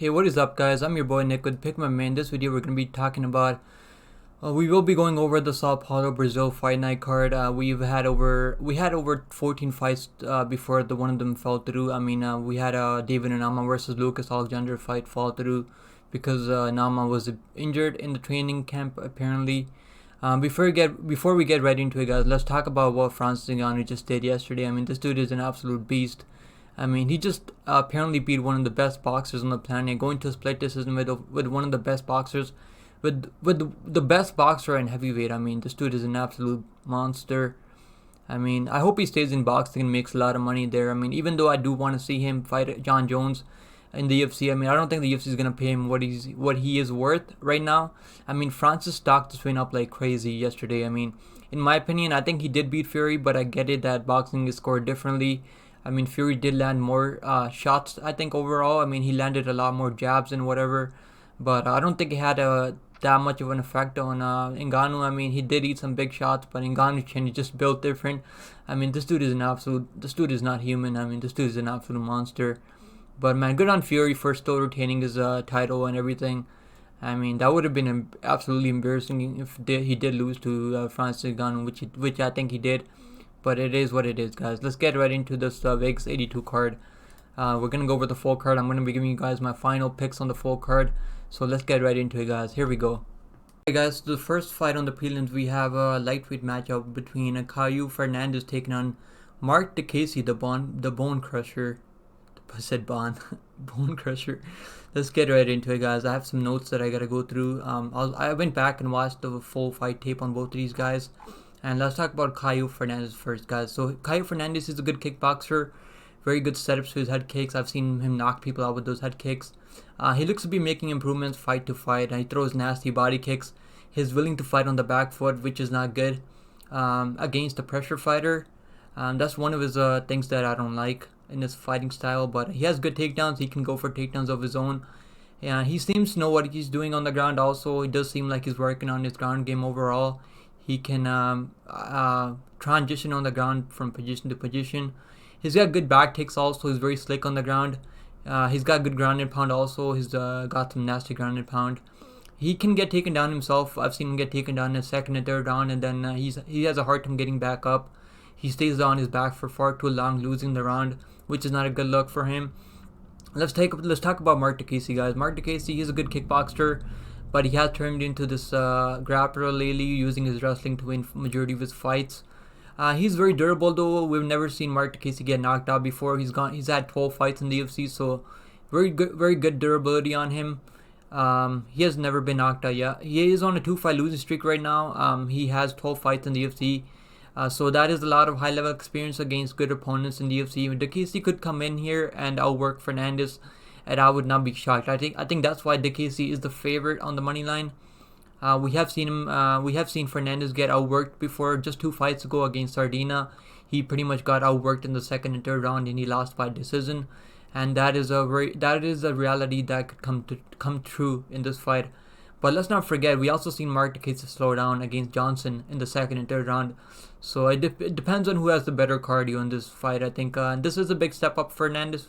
Hey, what is up, guys? I'm your boy Nick with Pick My Man. In this video, we're going to be talking about. We will be going over the Sao Paulo Brazil Fight Night card. We had over 14 fights before the one of them fell through. We had David Nama versus Lucas Alexander fight fall through because Nama was injured in the training camp apparently. Before we get right into it, guys, let's talk about what Francis Ngannou just did yesterday. This dude is an absolute beast. He just apparently beat one of the best boxers on the planet, going to a split decision with one of the best boxers, with the best boxer in heavyweight. This dude is an absolute monster. I hope he stays in boxing and makes a lot of money there. Even though I do want to see him fight John Jones in the UFC. I don't think the UFC is gonna pay him what he is worth right now. Francis stock just went up like crazy yesterday. In my opinion, I think he did beat Fury, but I get it that boxing is scored differently. Fury did land more shots, I think, overall. He landed a lot more jabs and whatever. But I don't think it had that much of an effect on Ngannou. He did eat some big shots, but Ngannou's chin is just built different. This dude is this dude is not human. This dude is an absolute monster. But, man, good on Fury for still retaining his title and everything. That would have been absolutely embarrassing if he did lose to Francis Ngannou, which I think he did. But it is what it is, guys. Let's get right into this Vegas 82 card. We're going to go over the full card. I'm going to be giving you guys my final picks on the full card. So let's get right into it, guys. Here we go. Hey, guys. The first fight on the prelims, we have a lightweight matchup between Kauê Fernandes taking on Marc Diakiese, the Bone Crusher. I said Bone. Bone Crusher. Let's get right into it, guys. I have some notes that I got to go through. I went back and watched the full fight tape on both of these guys. And let's talk about Kauê Fernandes first, guys. So Kauê Fernandes is a good kickboxer. Very good setups to his head kicks. I've seen him knock people out with those head kicks. He looks to be making improvements fight to fight. He throws nasty body kicks. He's willing to fight on the back foot, which is not good against a pressure fighter. That's one of his things that I don't like in his fighting style. But he has good takedowns. He can go for takedowns of his own. He seems to know what he's doing on the ground also. It does seem like he's working on his ground game overall. He can transition on the ground from position to position. He's got good back kicks also. He's very slick on the ground. He's got good ground and pound also. He's got some nasty ground and pound. He can get taken down himself. I've seen him get taken down in the second and third round, and then he has a hard time getting back up. He stays on his back for far too long, losing the round, which is not a good look for him. Let's talk about Marc Diakiese, guys. Marc Diakiese, he's a good kickboxer, but he has turned into this grappler lately, using his wrestling to win majority of his fights. He's very durable though. We've never seen Marc Diakiese get knocked out before. He's had 12 fights in the UFC, so very good durability on him. He has never been knocked out yet. He is on a 2-fight losing streak right now. He has 12 fights in the UFC. So that is a lot of high-level experience against good opponents in the UFC. Diakiese could come in here and outwork Fernandes, and I would not be shocked. I think that's why Diakiese is the favorite on the money line. We have seen Fernandes get outworked before. Just 2 fights ago against Sardina, he pretty much got outworked in the second and third round, and he lost by decision. And that is a reality that could come true in this fight. But let's not forget, we also seen Marc Diakiese slow down against Johnson in the second and third round. So it depends on who has the better cardio in this fight. I think this is a big step up for Fernandes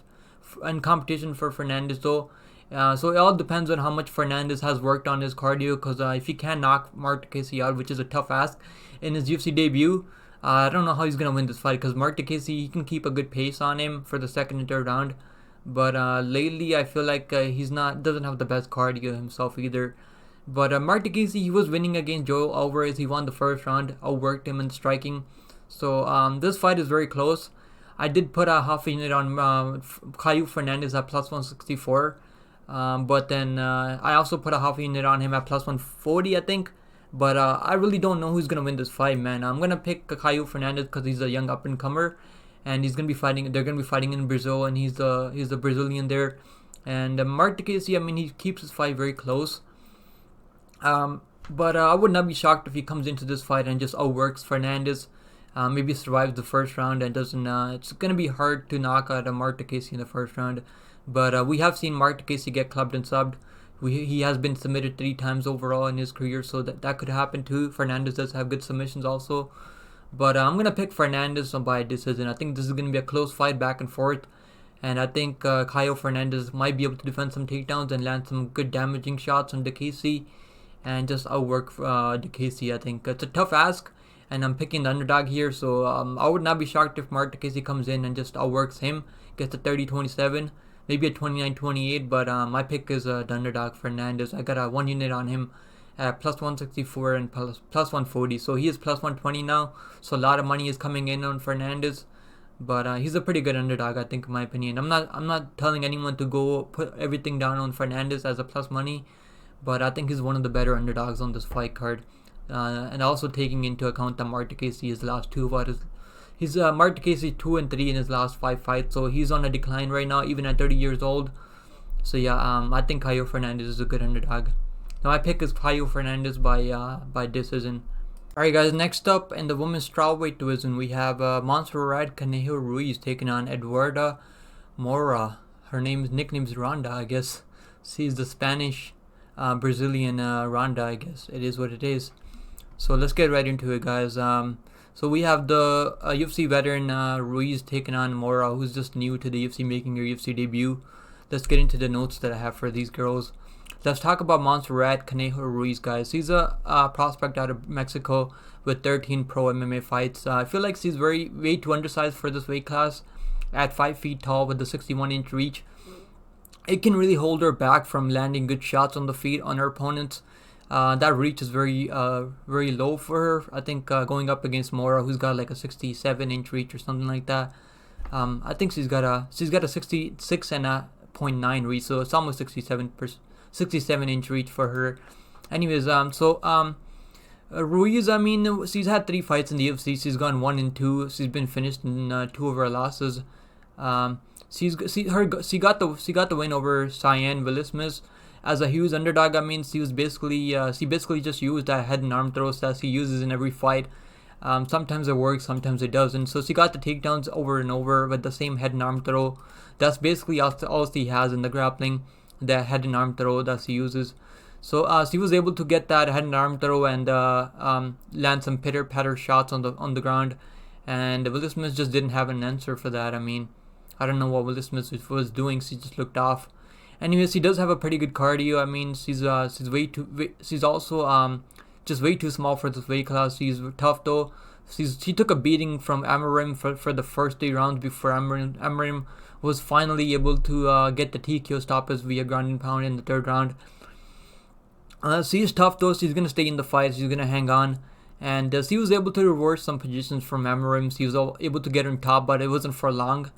and competition for Fernandes though. So it all depends on how much Fernandes has worked on his cardio, because if he can knock Marc Diakiese out, which is a tough ask in his UFC debut, I don't know how he's going to win this fight, because Marc Diakiese, he can keep a good pace on him for the second and third round. But lately I feel like doesn't have the best cardio himself either. But Marc Diakiese, he was winning against Joe Alvarez. He won the first round, outworked him in striking. So this fight is very close. I did put a half unit on Kauê Fernandes at plus 164. But then I also put a half unit on him at plus 140, I think. But I really don't know who's going to win this fight, man. I'm going to pick Kauê Fernandes because he's a young up-and-comer. And they're going to be fighting in Brazil, and he's the Brazilian there. And Marc Diakiese, he keeps his fight very close. But I would not be shocked if he comes into this fight and just outworks Fernandes. Maybe survives the first round and doesn't. It's going to be hard to knock out Marc Diakiese in the first round. But we have seen Marc Diakiese get clubbed and subbed. He has been submitted 3 times overall in his career, so that could happen too. Fernandes does have good submissions also. But I'm going to pick Fernandes by decision. I think this is going to be a close fight back and forth. And I think Fernandes might be able to defend some takedowns and land some good damaging shots on Diakiese and just outwork Diakiese. I think it's a tough ask, and I'm picking the underdog here, so I would not be shocked if Marc Diakiese comes in and just outworks him, gets a 30-27, maybe a 29-28, but my pick is the underdog Fernandes. I got a 1 unit on him at plus 164 and plus 140, so he is plus 120 now, so a lot of money is coming in on Fernandes. But he's a pretty good underdog, I think, in my opinion. I'm not telling anyone to go put everything down on Fernandes as a plus money, but I think he's one of the better underdogs on this fight card. And also taking into account that Marc Diakiese his last two fights, he's Marc Diakiese 2-3 in his last 5 fights, so he's on a decline right now, even at 30 years old. So yeah, I think Fernandes is a good underdog. Now my pick is Fernandes by decision. Alright guys, next up in the women's strawweight division, we have Montserrat Conejo Ruiz taking on Eduarda Moura. Her nickname is Ronda, I guess. She's the Spanish Brazilian Ronda, I guess. It is what it is. So let's get right into it, guys. So we have the UFC veteran Ruiz taking on Moura, who's just new to the UFC, making her UFC debut. Let's get into the notes that I have for these girls. Let's talk about Montserrat Conejo Ruiz, guys. She's a prospect out of Mexico with 13 pro MMA fights. I feel like she's way too undersized for this weight class. At 5 feet tall with the 61-inch reach, it can really hold her back from landing good shots on the feet on her opponents. That reach is very low for her. I think going up against Moura, who's got like a 67-inch reach or something like that. I think she's got a 66.9 reach, so it's almost 67-inch reach for her. Anyways, Ruiz, I mean, she's had 3 fights in the UFC. She's gone 1-2. She's been finished in 2 of her losses. She got the win over Cyan Willismas as a huge underdog. I mean, she basically just used that head and arm throws that she uses in every fight. Sometimes it works, sometimes it doesn't. So she got the takedowns over and over with the same head and arm throw. That's basically all she has in the grappling. That head and arm throw that she uses. So she was able to get that head and arm throw and land some pitter-patter shots on the ground. And Willismas just didn't have an answer for that. I mean, I don't know what Willismas was doing. She just looked off. Anyways, she does have a pretty good cardio. I mean, she's also just way too small for this weight class. She's tough though. She took a beating from Armen for the first 3 rounds before Armen was finally able to get the TKO stoppage via ground and pound in the 3rd round. She's tough though. She's gonna stay in the fight. She's gonna hang on, and she was able to reverse some positions from Armen. She was able to get on top, but it wasn't for long.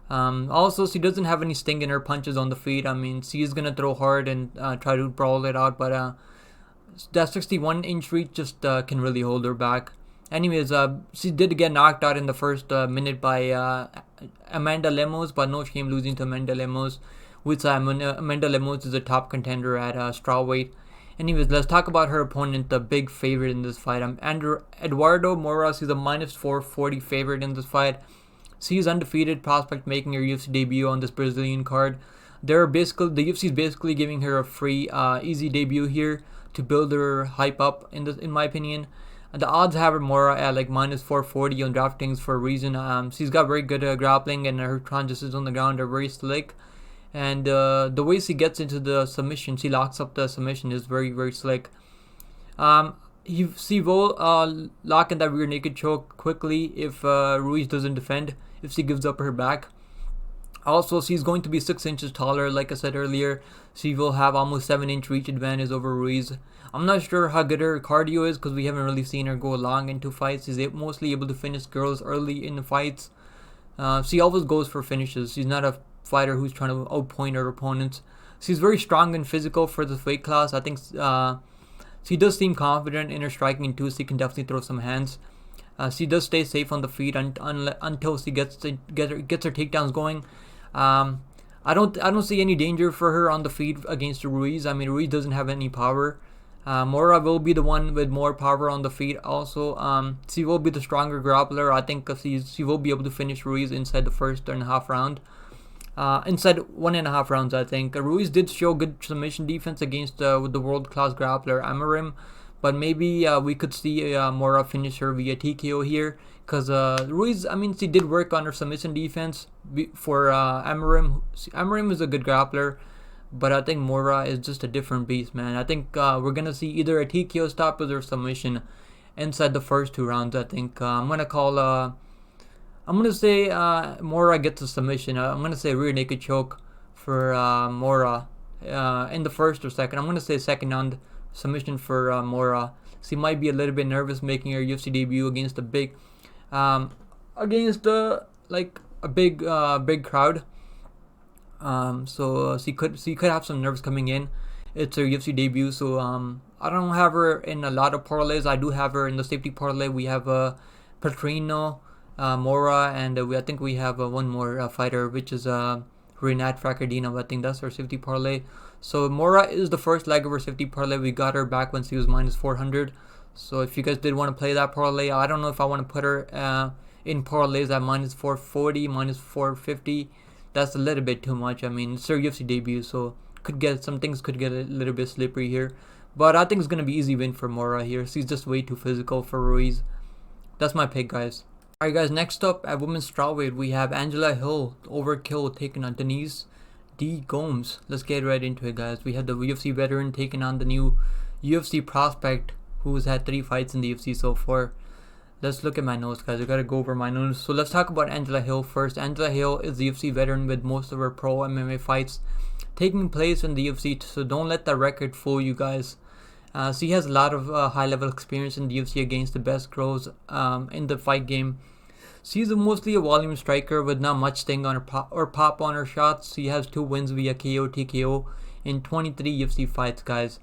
Also, she doesn't have any sting in her punches on the feet. I mean, she's gonna throw hard and try to brawl it out, but that 61-inch reach just can really hold her back. Anyways, she did get knocked out in the first minute by Amanda Lemos, but no shame losing to Amanda Lemos, which Amanda Lemos is a top contender at strawweight. Anyways, let's talk about her opponent, the big favorite in this fight. Eduarda Moura. She's a minus 440 favorite in this fight. She's undefeated prospect making her UFC debut on this Brazilian card. The UFC is basically giving her a free, easy debut here to build her hype up. In my opinion, the odds have her Moura at like minus 440 on DraftKings for a reason. She's got very good grappling, and her transitions on the ground are very slick. And the way she gets into the submission, she locks up the submission, is very, very slick. She will lock in that rear naked choke quickly if Ruiz doesn't defend, if she gives up her back. Also, she's going to be 6 inches taller. Like I said earlier, she will have almost 7-inch reach advantage over Ruiz. I'm not sure how good her cardio is because we haven't really seen her go long into fights. She's mostly able to finish girls early in the fights. She always goes for finishes. She's not a fighter who's trying to outpoint her opponents. She's very strong and physical for this weight class. I think she does seem confident in her striking too. She can definitely throw some hands. She does stay safe on the feet until she gets her takedowns going. I don't see any danger for her on the feet against Ruiz. I mean, Ruiz doesn't have any power. Moura will be the one with more power on the feet. Also, she will be the stronger grappler. I think she will be able to finish Ruiz inside the first and a half round. Inside 1.5 rounds, I think. Ruiz did show good submission defense against the world-class grappler Armen, but maybe we could see Moura finish her via TKO here, because Ruiz, I mean, she did work on her submission defense for Amarim. Amarim is a good grappler, but I think Moura is just a different beast, man. I think we're gonna see either a TKO stoppage or submission inside the first 2 rounds. I think I'm gonna say Moura gets a submission. I'm gonna say rear naked choke for Moura in the first or second. I'm gonna say second round submission for Moura. She might be a little bit nervous making her UFC debut against a big, against a big crowd. So she could have some nerves coming in. It's her UFC debut, so I don't have her in a lot of parlays. I do have her in the safety parlay. We have Petrino, Moura, and I think we have one more fighter, which is Rinat Fakhretdinov. I think that's our safety parlay. So Moura is the first leg of our safety parlay. We got her back when she was minus 400. So if you guys did want to play that parlay, I don't know if I want to put her in parlays at minus 440, minus 450. That's a little bit too much. I mean, it's her UFC debut, so some things could get a little bit slippery here. But I think it's gonna be easy win for Moura here. She's just way too physical for Ruiz. That's my pick, guys. Alright, guys. Next up at women's strawweight, we have Angela Hill overkill taking on Denise D. Gomes. Let's get right into it, guys. We have the UFC veteran taking on the new UFC prospect who's had 3 fights in the UFC so far. Let's look at my notes, guys. I gotta go over my notes. So let's talk about Angela Hill first. Angela Hill is the UFC veteran with most of her pro MMA fights taking place in the UFC, so don't let that record fool you guys. She has a lot of high-level experience in the UFC against the best girls in the fight game. She's mostly a volume striker with not much sting on her pop on her shots. She has 2 wins via KO, TKO in 23 UFC fights, guys.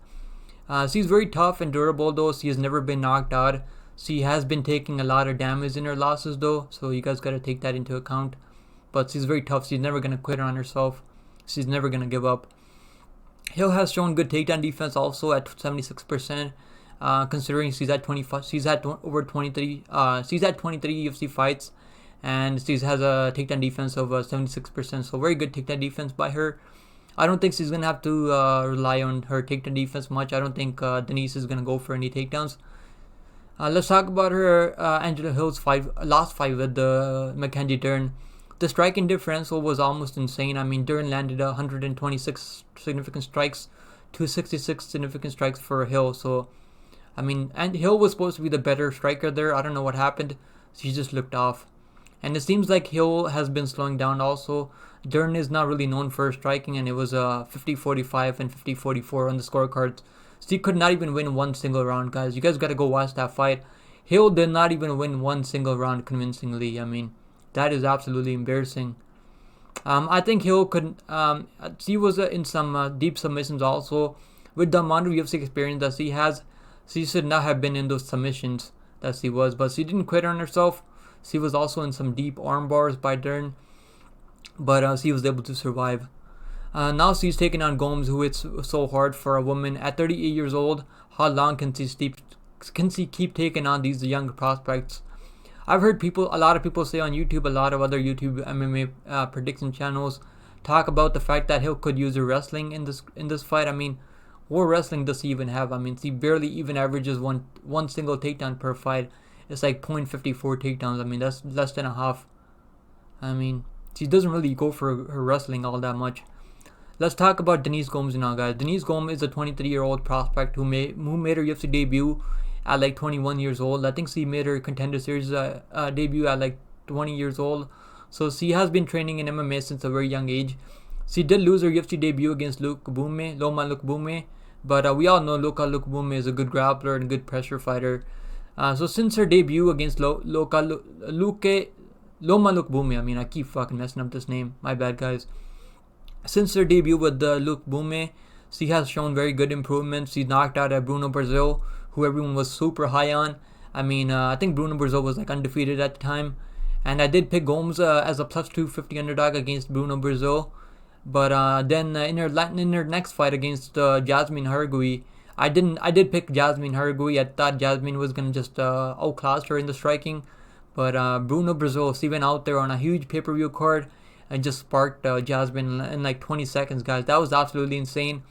She's very tough and durable, though. She has never been knocked out. She has been taking a lot of damage in her losses, though, so you guys gotta take that into account. But she's very tough. She's never gonna quit on herself. She's never gonna give up. Hill has shown good takedown defense also at 76%. Considering she's at 25, she's at over 23. She's at 23 UFC fights, and she has a takedown defense of 76%. So very good takedown defense by her. I don't think she's gonna have to rely on her takedown defense much. I don't think Denise is gonna go for any takedowns. Let's talk about her Angela Hill's last fight with Mackenzie Dern. The striking differential was almost insane. I mean, Dern landed 126 significant strikes to 66 significant strikes for Hill. So, I mean, and Hill was supposed to be the better striker there. I don't know what happened. She just looked off. And it seems like Hill has been slowing down also. Dern is not really known for striking, and it was 50-45 and 50-44 on the scorecards. She could not even win one single round, guys. You guys got to go watch that fight. Hill did not even win one single round convincingly. I mean, that is absolutely embarrassing. I think Hill could. She was in some deep submissions also. With the amount of UFC experience that she has, she should not have been in those submissions that she was. But she didn't quit on herself. She was also in some deep arm bars by Dern, but she was able to survive. Now she's taking on Gomes, who it's so hard for a woman at 38 years old. How long can she keep taking on these young prospects? I've heard a lot of people say on YouTube, a lot of other YouTube MMA prediction channels talk about the fact that Hill could use her wrestling in this fight. I mean, what wrestling does she even have? I mean, she barely even averages one single takedown per fight. It's like 0.54 takedowns. I mean, that's less than a half. I mean, she doesn't really go for her wrestling all that much. Let's talk about Denise Gomes now, guys. Denise Gomes is a 23-year-old prospect who made her UFC debut at like 21 years old. I think she made her Contender Series debut at like 20 years old. So she has been training in MMA since a very young age. She did lose her UFC debut against Loma Lookboonmee, but we all know Loma Lookboonmee is a good grappler and good pressure fighter. So since her debut against Loma Lookboonmee, I mean, I keep fucking messing up this name. My bad, guys. Since her debut with Lookboonmee, she has shown very good improvements. She knocked out at Bruno Brazil, who everyone was super high on. I mean, I think Bruno Brazil was like undefeated at the time. And I did pick Gomes as a plus 250 underdog against Bruno Brazil. But then in her next fight against Jasmine Hargui, I did pick Jasmine Hargui. I thought Jasmine was gonna just outclass her in the striking. But Bruno Brazil, she went out there on a huge pay-per-view card and just sparked Jasmine in like 20 seconds, guys. That was absolutely insane.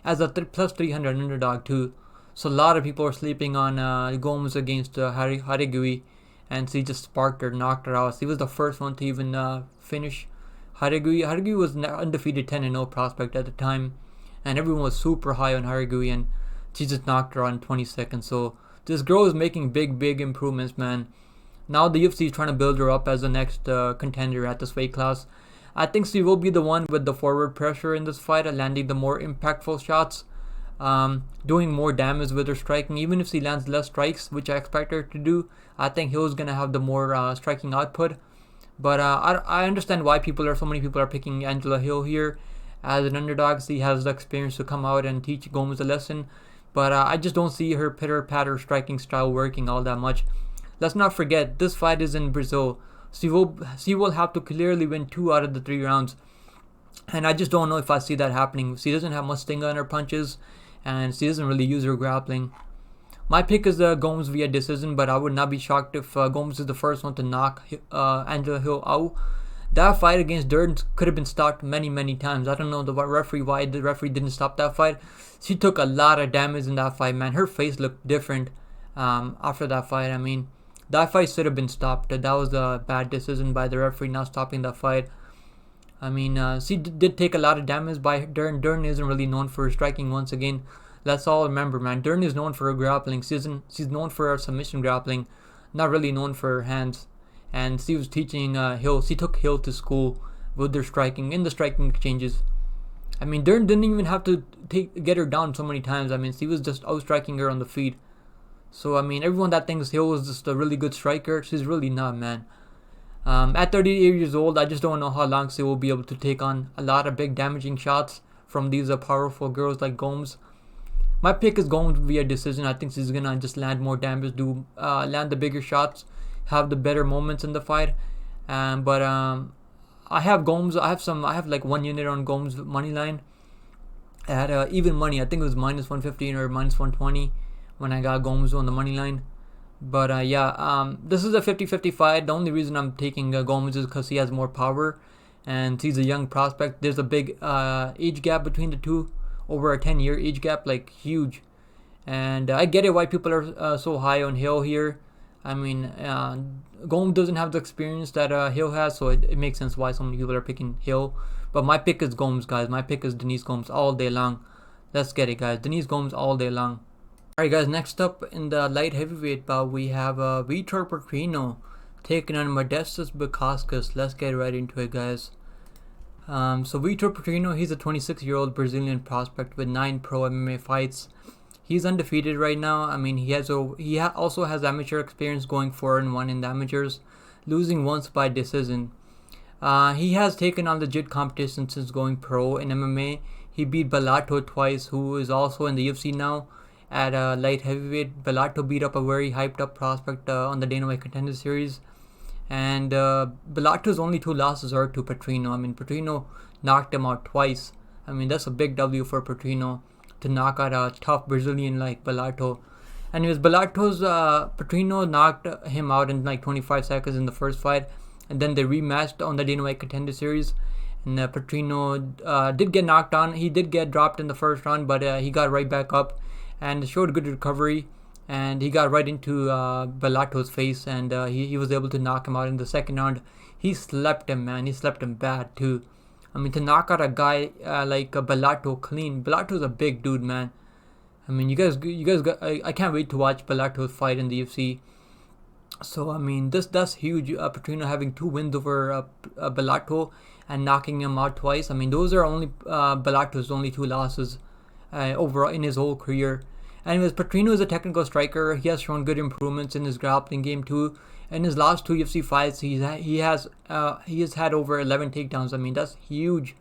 As a plus 300 underdog too. So a lot of people are sleeping on Gomes against Haregui, and so he just sparked her, knocked her out. So he was the first one to even finish Haregui. Haregui was an undefeated 10-0 prospect at the time, and everyone was super high on Haregui, and she just knocked her out in 20 seconds. So this girl is making big improvements, man. Now the UFC is trying to build her up as the next contender at this weight class. I think she will be the one with the forward pressure in this fight, landing the more impactful shots, doing more damage with her striking. Even if she lands less strikes, which I expect her to do, I think Hill's gonna have the more striking output. But I understand why so many people are picking Angela Hill here as an underdog. She has the experience to come out and teach Gomes a lesson. But I just don't see her pitter-patter striking style working all that much. Let's not forget, this fight is in Brazil. She will have to clearly win 2 out of the 3 rounds. And I just don't know if I see that happening. She doesn't have much sting on her punches, and she doesn't really use her grappling. My pick is Gomes via decision, but I would not be shocked if Gomes is the first one to knock Angela Hill out. That fight against Durden could have been stopped many times. I don't know why the referee didn't stop that fight. She took a lot of damage in that fight, man. Her face looked different after that fight. I mean, that fight should have been stopped. That was a bad decision by the referee not stopping that fight. I mean, she did take a lot of damage by Durden. Durden isn't really known for her striking once again. Let's all remember, man. Durden is known for her grappling. She's known for her submission grappling, not really known for her hands. And she was teaching Hill. She took Hill to school with their striking, in the striking exchanges. I mean, Durden didn't even have to get her down so many times. I mean, she was just outstriking her on the feet. So, I mean, everyone that thinks Hill was just a really good striker, she's really not, man. At 38 years old, I just don't know how long she will be able to take on a lot of big damaging shots from these powerful girls like Gomes. My pick is Gomes via decision. I think she's gonna just land more damage, land the bigger shots, have the better moments in the fight. But I have Gomes. I have like 1 unit on Gomes money line. I had even money. I think it was minus 115 or minus 120 when I got Gomes on the money line. But this is a 50-50 fight. The only reason I'm taking Gomes is because he has more power, and he's a young prospect. There's a big age gap between the two, over a 10-year age gap, like huge. And I get it why people are so high on Hill here. I mean, Gomes doesn't have the experience that Hill has, so it makes sense why so many people are picking Hill. But my pick is Gomes, guys. My pick is Denise Gomes all day long. Let's get it, guys. Denise Gomes all day long. Alright, guys. Next up in the light heavyweight bout, we have Vitor Petrino taking on Modestas Bukauskas. Let's get right into it, guys. So Vitor Petrino, he's a 26-year-old Brazilian prospect with 9 pro MMA fights. He's undefeated right now. I mean, he also has amateur experience, going 4-1 in the amateurs, losing once by decision. He has taken on legit competition since going pro in MMA. He beat Bellato twice, who is also in the UFC now at light heavyweight. Bellato beat up a very hyped up prospect on the Dana White Contender Series. And Bellato's only 2 losses are to Petrino. I mean, Petrino knocked him out twice. I mean, that's a big W for Petrino to knock out a tough Brazilian like Bellato. Anyways, Petrino knocked him out in like 25 seconds in the first fight, and then they rematched on the Dana White Contender Series. And Petrino did get knocked on. He did get dropped in the first round, but he got right back up and showed good recovery. And he got right into Bellato's face, and he was able to knock him out in the second round. He slept him, man. He slept him bad too. I mean, to knock out a guy like Bellato clean. Bellato's a big dude, man. I mean, you guys I can't wait to watch Bellato's fight in the UFC. So I mean, that's huge. Petrino having 2 wins over Bellato and knocking him out twice. I mean, those are only Bellato's only 2 losses overall in his whole career. Anyways, Petrino is a technical striker. He has shown good improvements in his grappling game too. In his last 2 UFC fights, he has had over 11 takedowns. I mean, that's huge.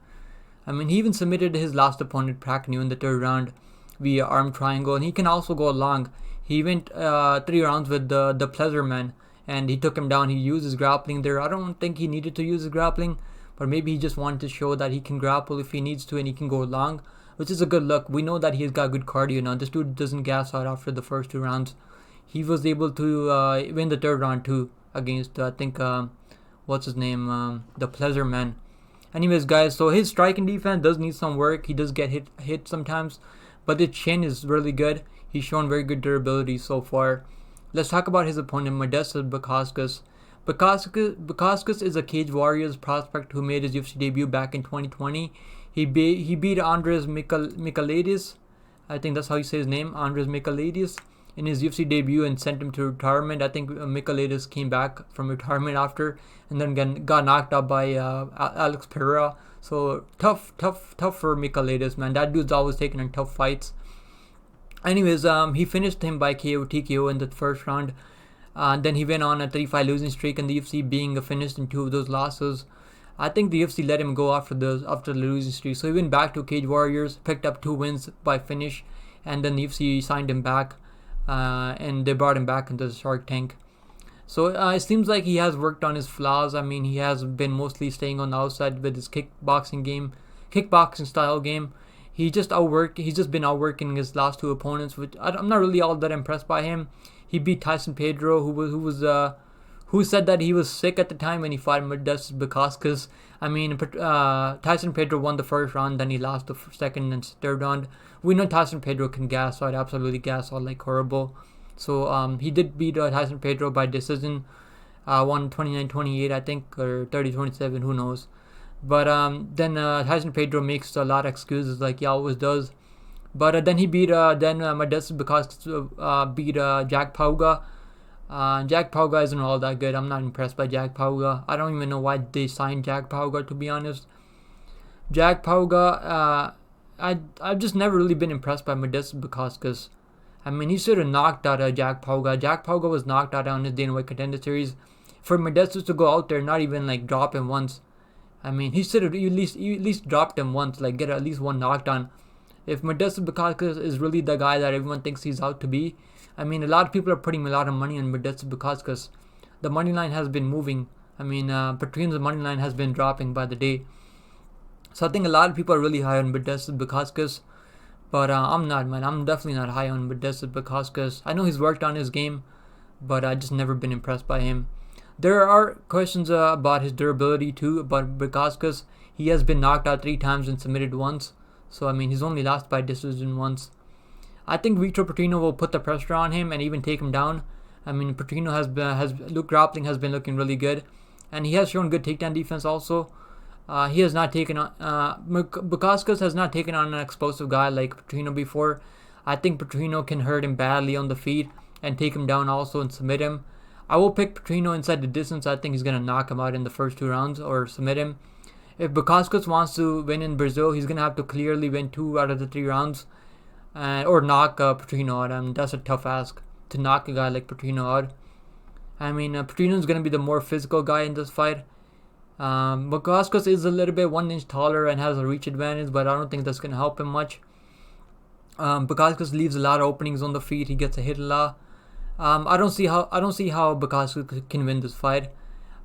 I mean, he even submitted his last opponent, Pragnio, in the 3rd round via arm triangle, and he can also go long. He went 3 rounds with the Pleasure Man, and he took him down. He used his grappling there. I don't think he needed to use his grappling, but maybe he just wanted to show that he can grapple if he needs to, and he can go long, which is a good look. We know that he's got good cardio now. This dude doesn't gas out after the first 2 rounds. He was able to win the 3rd round too against, I think, what's his name, the Pleasure Man. Anyways, guys, so his striking defense does need some work. He does get hit sometimes, but the chin is really good. He's shown very good durability so far. Let's talk about his opponent, Modestas Bukauskas. Bukauskas is a Cage Warriors prospect who made his UFC debut back in 2020. He beat Andres Michailidis, I think that's how you say his name, Andres Michailidis, in his UFC debut and sent him to retirement. I think Michailidis came back from retirement after and then got knocked out by Alex Pereira. So tough for Michailidis, man. That dude's always taking in tough fights. Anyways, he finished him by TKO in the first round. Then he went on a 3-5 losing streak, and the UFC being finished in 2 of those losses. I think the UFC let him go after the losing streak. So he went back to Cage Warriors, picked up 2 wins by finish, and then the UFC signed him back, and they brought him back into the Shark Tank. So it seems like he has worked on his flaws. I mean, he has been mostly staying on the outside with his kickboxing style game. He's just been outworking his last 2 opponents, which I'm not really all that impressed by him. He beat Tyson Pedro, who said that he was sick at the time when he fought Modestas Bukauskas. I mean, Tyson Pedro won the first round, then he lost the second and third round. We know Tyson Pedro can gas out, absolutely gas out like horrible. So he did beat Tyson Pedro by decision, won 29-28, I think, or 30-27, who knows. But then Tyson Pedro makes a lot of excuses like he always does. But then he beat Modestas Bukauskas beat Jack Pauga. Jack Pauga isn't all that good. I'm not impressed by Jack Pauga. I don't even know why they signed Jack Pauga, to be honest. Jack Pauga, I've just never really been impressed by Modestas Bukauskas. I mean, he should have knocked out Jack Pauga. Jack Pauga was knocked out on his Dana White Contender Series. For Modestas to go out there and not even like drop him once. I mean, he should have at least dropped him once, like get at least 1 knockdown. If Modestas Bukauskas is really the guy that everyone thinks he's out to be, I mean, a lot of people are putting a lot of money on Modestas Bukauskas. The money line has been moving. I mean, Petrino's money line has been dropping by the day. So I think a lot of people are really high on Modestas Bukauskas. But I'm not, man. I'm definitely not high on Modestas Bukauskas. I know he's worked on his game, but I just never been impressed by him. There are questions about his durability too, about Bukauskas. He has been knocked out 3 times and submitted once. So, I mean, he's only lost by decision once. I think Vitor Petrino will put the pressure on him and even take him down. I mean, Petrino grappling has been looking really good. And he has shown good takedown defense also. He has not taken on, Bukauskas has not taken on an explosive guy like Petrino before. I think Petrino can hurt him badly on the feet and take him down also and submit him. I will pick Petrino inside the distance. I think he's going to knock him out in the first 2 rounds or submit him. If Bukauskas wants to win in Brazil, he's going to have to clearly win 2 out of the 3 rounds or knock Petrino out. And that's a tough ask to knock a guy like Petrino out. I mean, Petrino is going to be the more physical guy in this fight. Bukauskas is a little bit 1 inch taller and has a reach advantage, but I don't think that's going to help him much. Bukauskas leaves a lot of openings on the feet. He gets a hit a lot. I don't see how Bukauskas can win this fight.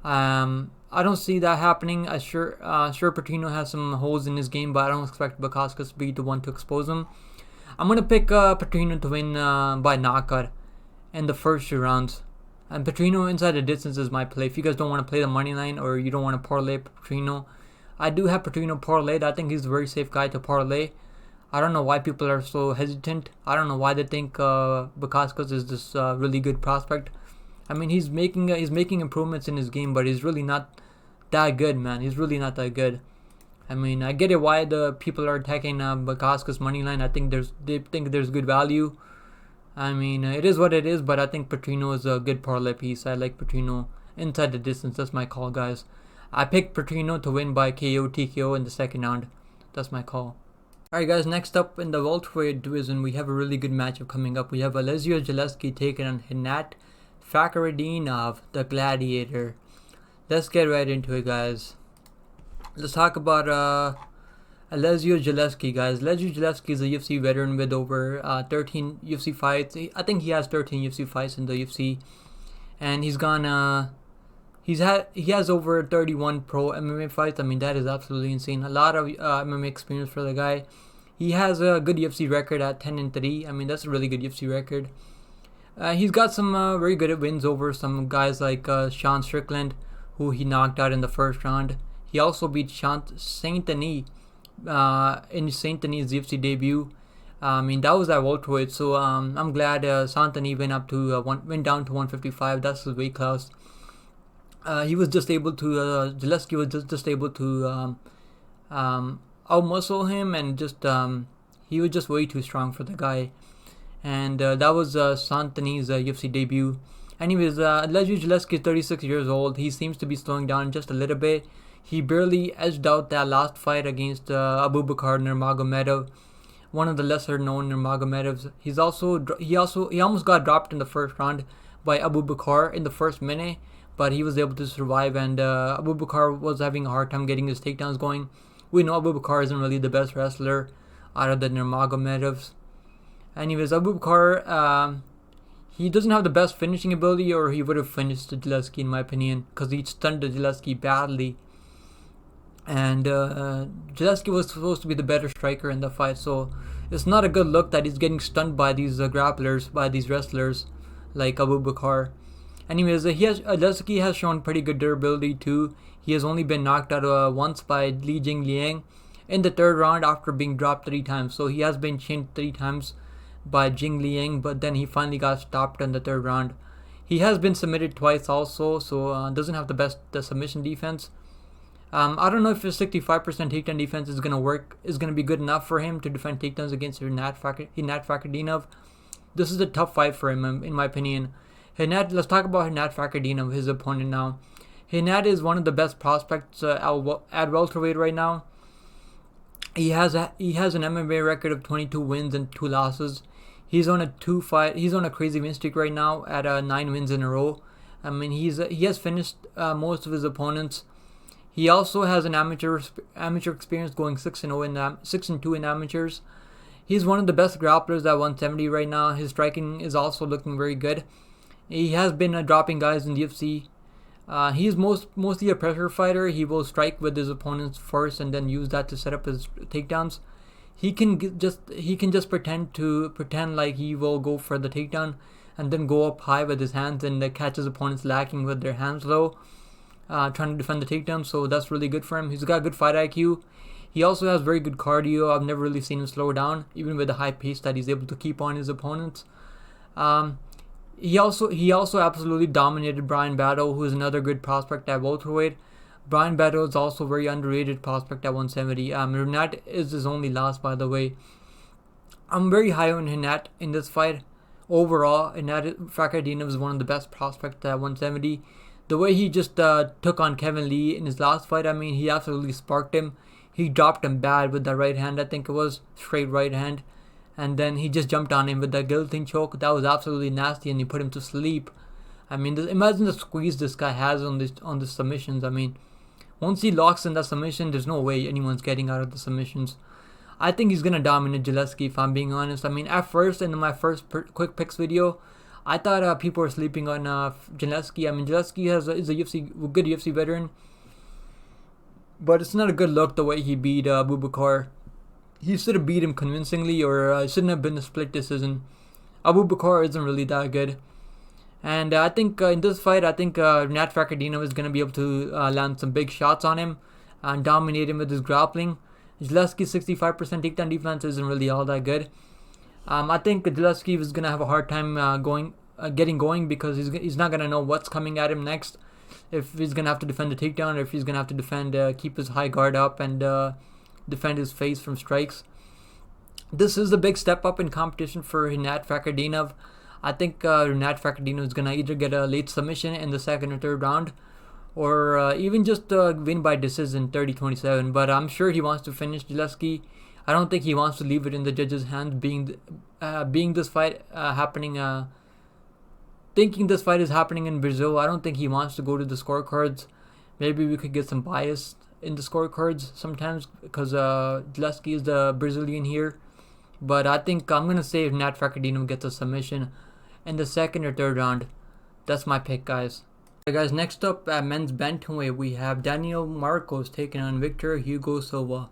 I don't see that happening. Sure Petrino has some holes in his game, but I don't expect Bukauskas to be the one to expose him. I'm gonna pick Petrino to win by knockout in the first 2 rounds. And Petrino inside the distance is my play. If you guys don't want to play the money line or you don't want to parlay Petrino, I do have Petrino parlayed. I think he's a very safe guy to parlay. I don't know why people are so hesitant. I don't know why they think Bukauskas is this really good prospect. I mean, he's making improvements in his game, but he's really not that good, man. He's really not that good. I mean, I get it why the people are attacking Bukauskas money line. I think they think there's good value. I mean, it is what it is, but I think Petrino is a good parlay piece. I like Petrino inside the distance. That's my call, guys. I picked Petrino to win by KO TKO in the second round. That's my call. Alright, guys, next up in the welterweight division, we have a really good matchup coming up. We have Elizeu Zaleski taking on Rinat Fakhretdinov, the Gladiator. Let's get right into it, guys. Let's talk about Elizeu Zaleski, guys. Elizeu Zaleski is a UFC veteran with over 13 UFC fights. I think he has 13 UFC fights in the UFC, and he has over 31 pro MMA fights. I mean, that is absolutely insane. A lot of MMA experience for the guy. He has a good UFC record at 10-3. I mean, that's a really good UFC record. He's got some very good wins over some guys like Sean Strickland, who he knocked out in the first round. He also beat Saint Denis in Saint Denis' UFC debut. I mean, that was at welterweight, so I'm glad Santani went down to 155. That's his weight class. He was just able to Zaleski was just able to outmuscle him, and just he was just way too strong for the guy. And that was Santani's UFC debut. Anyways, Elizeu Zaleski is 36 years old. He seems to be slowing down just a little bit. He barely edged out that last fight against Abubakar Nurmagomedov, one of the lesser known Nurmagomedovs. He almost got dropped in the first round by Abubakar in the first minute, but he was able to survive, and Abubakar was having a hard time getting his takedowns going. We know Abubakar isn't really the best wrestler out of the Nurmagomedovs. Anyways, Abubakar, he doesn't have the best finishing ability, or he would have finished Zaleski in my opinion, because he stunned Zaleski badly. And Zaleski was supposed to be the better striker in the fight, so it's not a good look that he's getting stunned by these grapplers, by these wrestlers like Abubakar. Anyways, Zaleski has shown pretty good durability too. He has only been knocked out once by Li Jingliang in the third round after being dropped 3 times. So he has been chinned 3 times by Jingliang, but then he finally got stopped in the third round. He has been submitted twice also, so doesn't have the best submission defense. I don't know if his 65% takedown defense is gonna be good enough for him to defend takedowns against Rinat Fakhretdinov. This is a tough fight for him, in my opinion. Let's talk about Rinat Fakhretdinov, his opponent now. Rinat is one of the best prospects at welterweight right now. He has an MMA record of 22 wins and 2 losses. He's on a crazy win streak right now at 9 wins in a row. I mean, he has finished most of his opponents. He also has an amateur experience, going 6-2 in amateurs. He's one of the best grapplers at 170 right now. His striking is also looking very good. He has been dropping guys in the UFC. He is mostly a pressure fighter. He will strike with his opponents first and then use that to set up his takedowns. He can just pretend like he will go for the takedown and then go up high with his hands and catch his opponents lacking with their hands low, trying to defend the takedown. So that's really good for him. He's got good fight IQ. He also has very good cardio. I've never really seen him slow down, even with the high pace that he's able to keep on his opponents. He also absolutely dominated Brian Battle, who is another good prospect at welterweight. Brian Battle is also a very underrated prospect at 170. Rinat is his only loss, by the way. I'm very high on Rinat in this fight. Overall, Rinat Fakhretdinov is one of the best prospects at 170. The way he just took on Kevin Lee in his last fight, I mean, he absolutely sparked him. He dropped him bad with that right hand, I think it was, straight right hand. And then he just jumped on him with that guillotine choke. That was absolutely nasty, and he put him to sleep. I mean, imagine the squeeze this guy has on the submissions. I mean, once he locks in that submission, there's no way anyone's getting out of the submissions. I think he's gonna dominate Zaleski, if I'm being honest. I mean, at first, in my first quick picks video, I thought people were sleeping on Zaleski. I mean, Zaleski is a good UFC veteran, but it's not a good look the way he beat Abubakar. He should have beat him convincingly, or it shouldn't have been a split decision. Abubakar isn't really that good. And I think in this fight, Rinat Fakhretdinov is going to be able to land some big shots on him and dominate him with his grappling. Zaleski's 65% takedown defense isn't really all that good. I think Zaleski is going to have a hard time getting going, because he's not going to know what's coming at him next. If he's going to have to defend the takedown, or if he's going to have to keep his high guard up and defend his face from strikes. This is a big step up in competition for Rinat Fakhretdinov. I think Rinat Fakhretdinov is going to either get a late submission in the second or third round, or even just win by decision 30-27. But I'm sure he wants to finish Zaleski. I don't think he wants to leave it in the judges' hands, being this fight happening. Thinking this fight is happening in Brazil, I don't think he wants to go to the scorecards. Maybe we could get some bias in the scorecards sometimes, because Zaleski is the Brazilian here. But I think I'm going to say Rinat Fakhretdinov gets a submission in the second or third round. That's my pick, guys. Okay, guys, next up at men's bantamweight, we have Daniel Marcos taking on Victor Hugo Silva.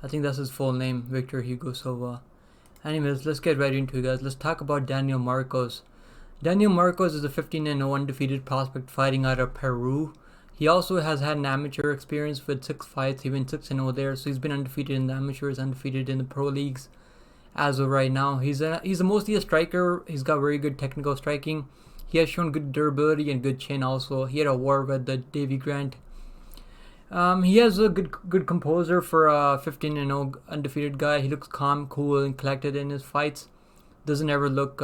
I think that's his full name, Victor Hugo Silva. Anyways, let's get right into it, guys. Let's talk about Daniel Marcos. Daniel Marcos is a 15-0 undefeated prospect fighting out of Peru. He also has had an amateur experience with 6 fights. He went 6-0 there, so he's been undefeated in the amateurs, undefeated in the pro leagues. as of right now. He's mostly a striker. He's got very good technical striking. He has shown good durability and good chin also. He had a war with the Davy Grant. He has a good composure for a 15-0 undefeated guy. He looks calm, cool, and collected in his fights. Doesn't ever look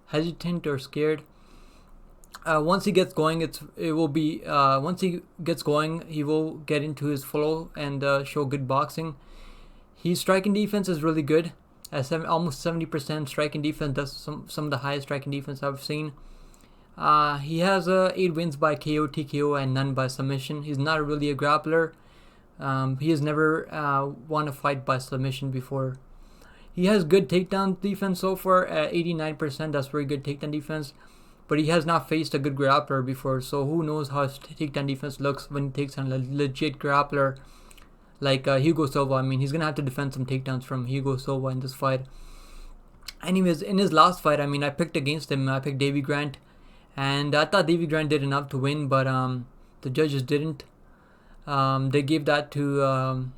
hesitant or scared. Once he gets going, once he gets going, he will get into his flow and show good boxing. His striking defense is really good. At almost 70% striking defense. That's some of the highest striking defense I've seen. He has 8 wins by KO, TKO, and none by submission. He's not really a grappler. He has never won a fight by submission before. He has good takedown defense so far at 89%. That's very good takedown defense. But he has not faced a good grappler before. So who knows how his takedown defense looks when he takes on a legit grappler like Hugo Silva. I mean, he's going to have to defend some takedowns from Hugo Silva in this fight. Anyways, in his last fight, I mean, I picked against him. I picked Davy Grant. And I thought Davy Grant did enough to win, but the judges didn't. They gave that to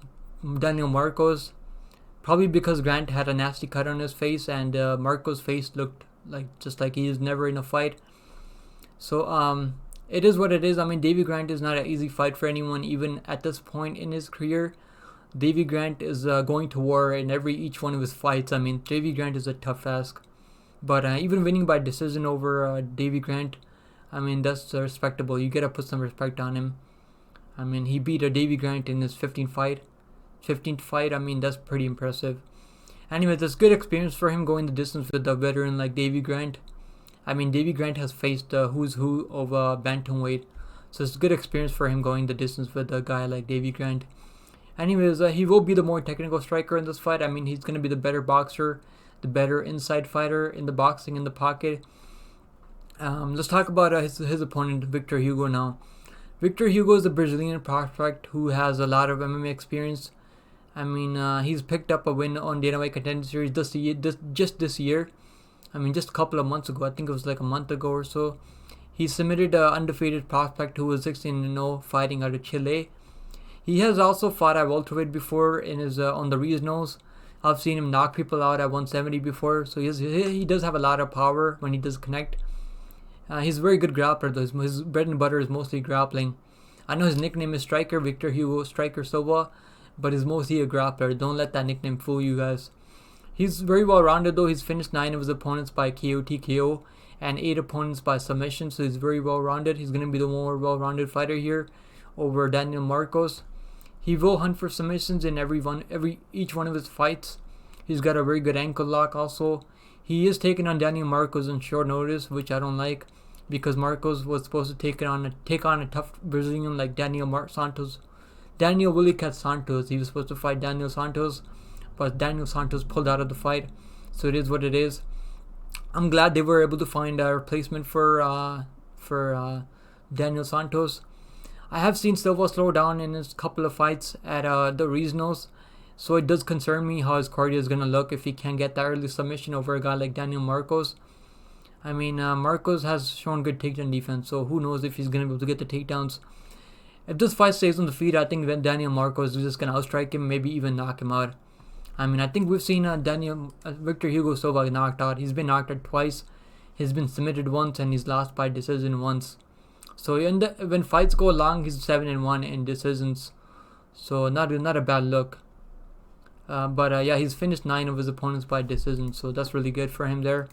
Daniel Marcos. Probably because Grant had a nasty cut on his face, and Marcos' face looked just like he is never in a fight. So it is what it is. I mean, Davy Grant is not an easy fight for anyone, even at this point in his career. Davy Grant is going to war in each one of his fights. I mean, Davy Grant is a tough task. But even winning by decision over Davy Grant, I mean, that's respectable. You gotta put some respect on him. I mean, he beat Davy Grant in his 15th fight. I mean, that's pretty impressive. Anyway, that's good experience for him going the distance with a veteran like Davy Grant. I mean, Davy Grant has faced who's who of bantamweight, so it's good experience for him going the distance with a guy like Davy Grant. Anyways, he will be the more technical striker in this fight. I mean, he's gonna be the better boxer, the better inside fighter in the boxing in the pocket. Let's talk about his opponent, Victor Hugo now. Victor Hugo is a Brazilian prospect who has a lot of MMA experience. I mean, he's picked up a win on Dana White Contender Series this year. I mean, just a couple of months ago. I think it was like a month ago or so. He submitted an undefeated prospect who was 16-0 fighting out of Chile. He has also fought at welterweight before in his on the Riznos. I've seen him knock people out at 170 before, so he does have a lot of power when he does connect. He's a very good grappler though. His bread and butter is mostly grappling. I know his nickname is Striker, Victor Hugo Striker Silva, but he's mostly a grappler. Don't let that nickname fool you guys. He's very well rounded though. He's finished 9 of his opponents by KO, TKO, and 8 opponents by submission, so he's very well rounded. He's going to be the more well rounded fighter here over Daniel Marcos. He will hunt for submissions in each one of his fights. He's got a very good ankle lock also. He is taking on Daniel Marcos on short notice, which I don't like, because Marcos was supposed to take on a tough Brazilian like Daniel Willie Cat Santos. He was supposed to fight Daniel Santos, but Daniel Santos pulled out of the fight. So it is what it is. I'm glad they were able to find a replacement for Daniel Santos. I have seen Silva slow down in his couple of fights at the Riznos, so it does concern me how his cardio is going to look if he can get that early submission over a guy like Daniel Marcos. I mean, Marcos has shown good takedown defense, so who knows if he's going to be able to get the takedowns. If this fight stays on the feet, I think Daniel Marcos is just going to outstrike him, maybe even knock him out. I mean, I think we've seen Victor Hugo Silva knocked out. He's been knocked out twice. He's been submitted once, and he's lost by decision once. So when fights go long, he's 7-1 in decisions. So not a bad look. But he's finished 9 of his opponents by decision. So that's really good for him there.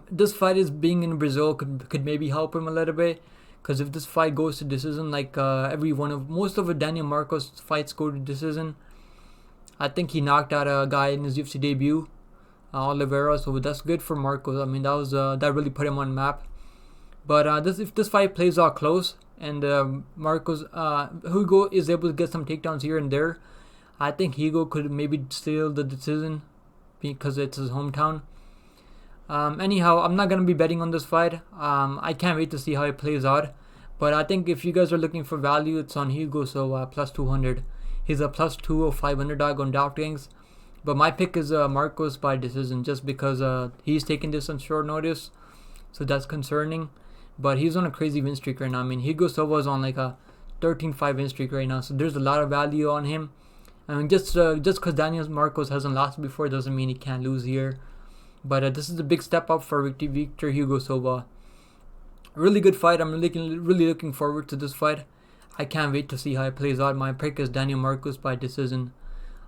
This fight is being in Brazil could maybe help him a little bit. Because if this fight goes to decision, like most of Daniel Marcos fights go to decision. I think he knocked out a guy in his UFC debut, Oliveira. So that's good for Marcos. I mean, that really put him on the map. But if this fight plays out close and Hugo is able to get some takedowns here and there, I think Hugo could maybe steal the decision because it's his hometown. Anyhow, I'm not going to be betting on this fight. I can't wait to see how it plays out. But I think if you guys are looking for value, it's on Hugo, so plus 200. He's a plus 205 underdog on DraftKings. But my pick is Marcos by decision just because he's taking this on short notice. So that's concerning. But he's on a crazy win streak right now. I mean, Hugo Silva is on like a 13-5 win streak right now. So there's a lot of value on him. I mean, just because Daniel Marcos hasn't lost before doesn't mean he can't lose here. But this is a big step up for Victor Hugo Silva. Really good fight. I'm really looking forward to this fight. I can't wait to see how it plays out. My pick is Daniel Marcos by decision.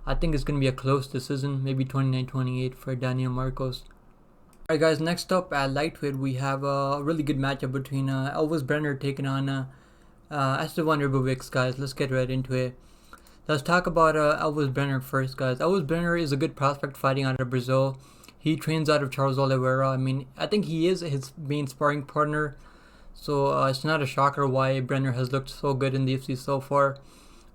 I think it's going to be a close decision, maybe 29-28 for Daniel Marcos. Alright guys, next up at lightweight we have a really good matchup between Elves Brener taking on Esteban Ribovics, guys. Let's get right into it. Let's talk about Elves Brener first, guys. Elves Brener is a good prospect fighting out of Brazil. He trains out of Charles Oliveira. I mean, I think he is his main sparring partner. So it's not a shocker why Brener has looked so good in the UFC so far.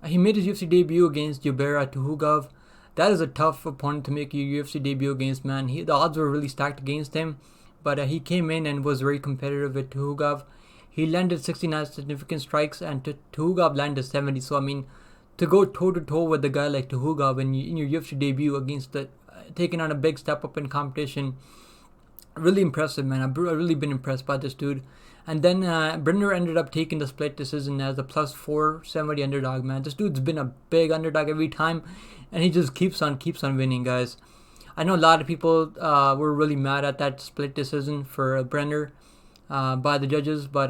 He made his UFC debut against Jubera Tuhugov. That is a tough opponent to make your UFC debut against, man. The odds were really stacked against him. But he came in and was very competitive with Tuhugov. He landed 69 significant strikes and Tuhugov landed 70. So, I mean, to go toe-to-toe with a guy like Tuhugov in your UFC debut against taking on a big step up in competition, really impressive, man. I've really been impressed by this dude. And then Brener ended up taking the split decision as a plus 470 underdog, man. This dude's been a big underdog every time, and he just keeps on winning, guys. I know a lot of people were really mad at that split decision for Brener by the judges, but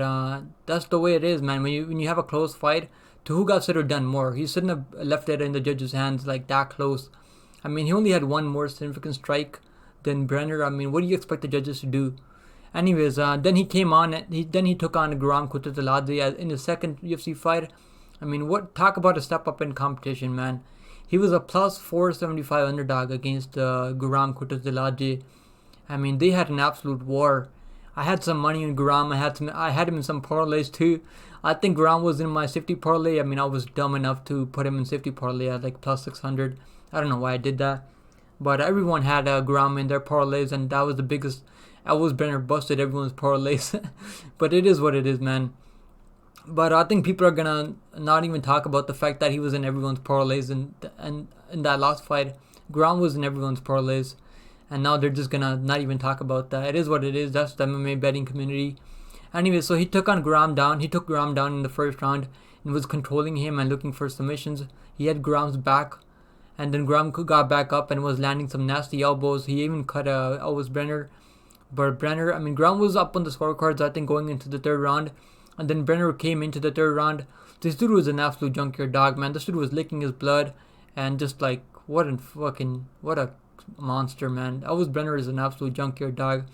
that's the way it is, man. When you have a close fight, Tuhugov should have done more. He shouldn't have left it in the judges' hands like that close. I mean, he only had one more significant strike than Brener. I mean, what do you expect the judges to do? Anyways, then he came on. Then he took on Guram Kutateladze in his second UFC fight. I mean, talk about a step up in competition, man. He was a plus 475 underdog against Guram Kutateladze. I mean, they had an absolute war. I had some money in Guram. I had him in some parlays too. I think Guram was in my safety parlay. I mean, I was dumb enough to put him in safety parlay at like plus 600. I don't know why I did that, but everyone had Guram in their parlays, and that was the biggest. Elves Brener busted everyone's parlays. But it is what it is, man. But I think people are gonna not even talk about the fact that he was in everyone's parlays and in that last fight, Guram was in everyone's parlays, and now they're just gonna not even talk about that. It is what it is. That's the MMA betting community. Anyway, so he took on Guram down. He took Guram down in the first round and was controlling him and looking for submissions. He had Guram's back, and then Guram got back up and was landing some nasty elbows. He even cut Elves Brener. But Brener, I mean, Guram was up on the scorecards, I think, going into the third round. And then Brener came into the third round. This dude was an absolute junkyard dog, man. This dude was licking his blood. And just like, what a monster, man. Elves Brener is an absolute junkyard dog.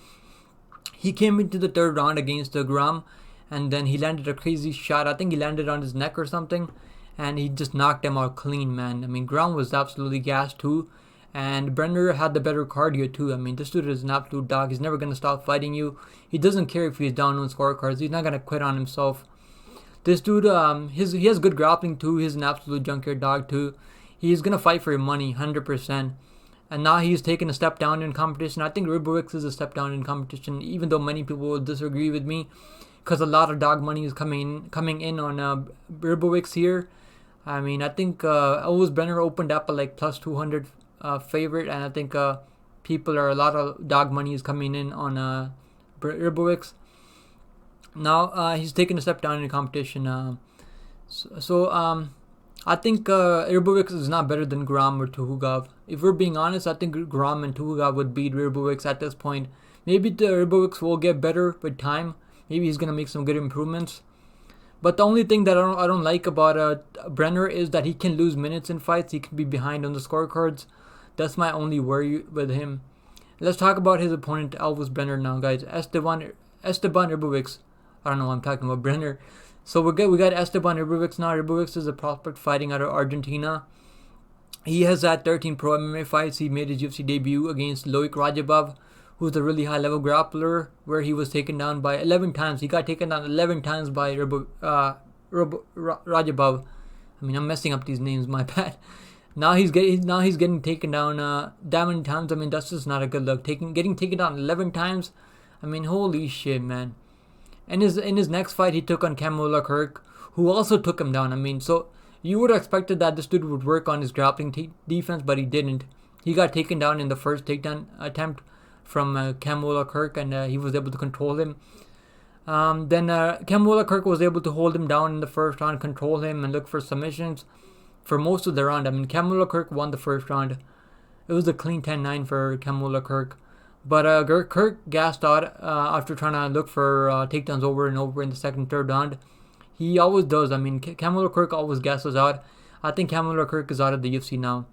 He came into the third round against Guram. And then he landed a crazy shot. I think he landed on his neck or something. And he just knocked him out clean, man. I mean, Guram was absolutely gassed too. And Brener had the better cardio too. I mean, this dude is an absolute dog. He's never going to stop fighting you. He doesn't care if he's down on scorecards. He's not going to quit on himself. This dude, he has good grappling too. He's an absolute junkyard dog too. He's going to fight for your money, 100%. And now he's taken a step down in competition. I think Ribovics is a step down in competition, even though many people will disagree with me, because a lot of dog money is coming in on Ribovics here. I mean, I think Elves Brener opened up at like plus 200 favorite, and I think a lot of dog money is coming in on Ribovics. Now he's taking a step down in competition. I think Ribovics is not better than Guram or Tuhugov. If we're being honest, I think Guram and Tuhugov would beat Ribovics at this point. Maybe the Ribovics will get better with time. Maybe he's gonna make some good improvements. But the only thing that I don't like about Brener is that he can lose minutes in fights. He can be behind on the scorecards. That's my only worry with him. Let's talk about his opponent, Elves Brener, now, guys. Esteban Ribovics. I don't know why I'm talking about Brener. So we got Esteban Ribovics now. Ribovics is a prospect fighting out of Argentina. He has had 13 pro MMA fights. He made his UFC debut against Loic Rajabov, who's a really high-level grappler, where he was taken down by 11 times. He got taken down 11 times by Rajabov. I mean, I'm messing up these names, my bad. Now he's getting taken down that many times. I mean, that's just not a good look. Getting taken down 11 times. I mean, holy shit, man. And in his next fight, he took on Kamula Kirk, who also took him down. I mean, so you would have expected that this dude would work on his grappling defense, but he didn't. He got taken down in the first takedown attempt from Kamula Kirk, and he was able to control him. Then Kamula Kirk was able to hold him down in the first round, control him, and look for submissions. for most of the round. I mean, Kamula won the first round. It was a clean 10-9 for Kamula. But Kirk gassed out after trying to look for takedowns over and over in the second and third round. He always does. I mean, Kamula always gasses out. I think Kamula is out of the UFC now.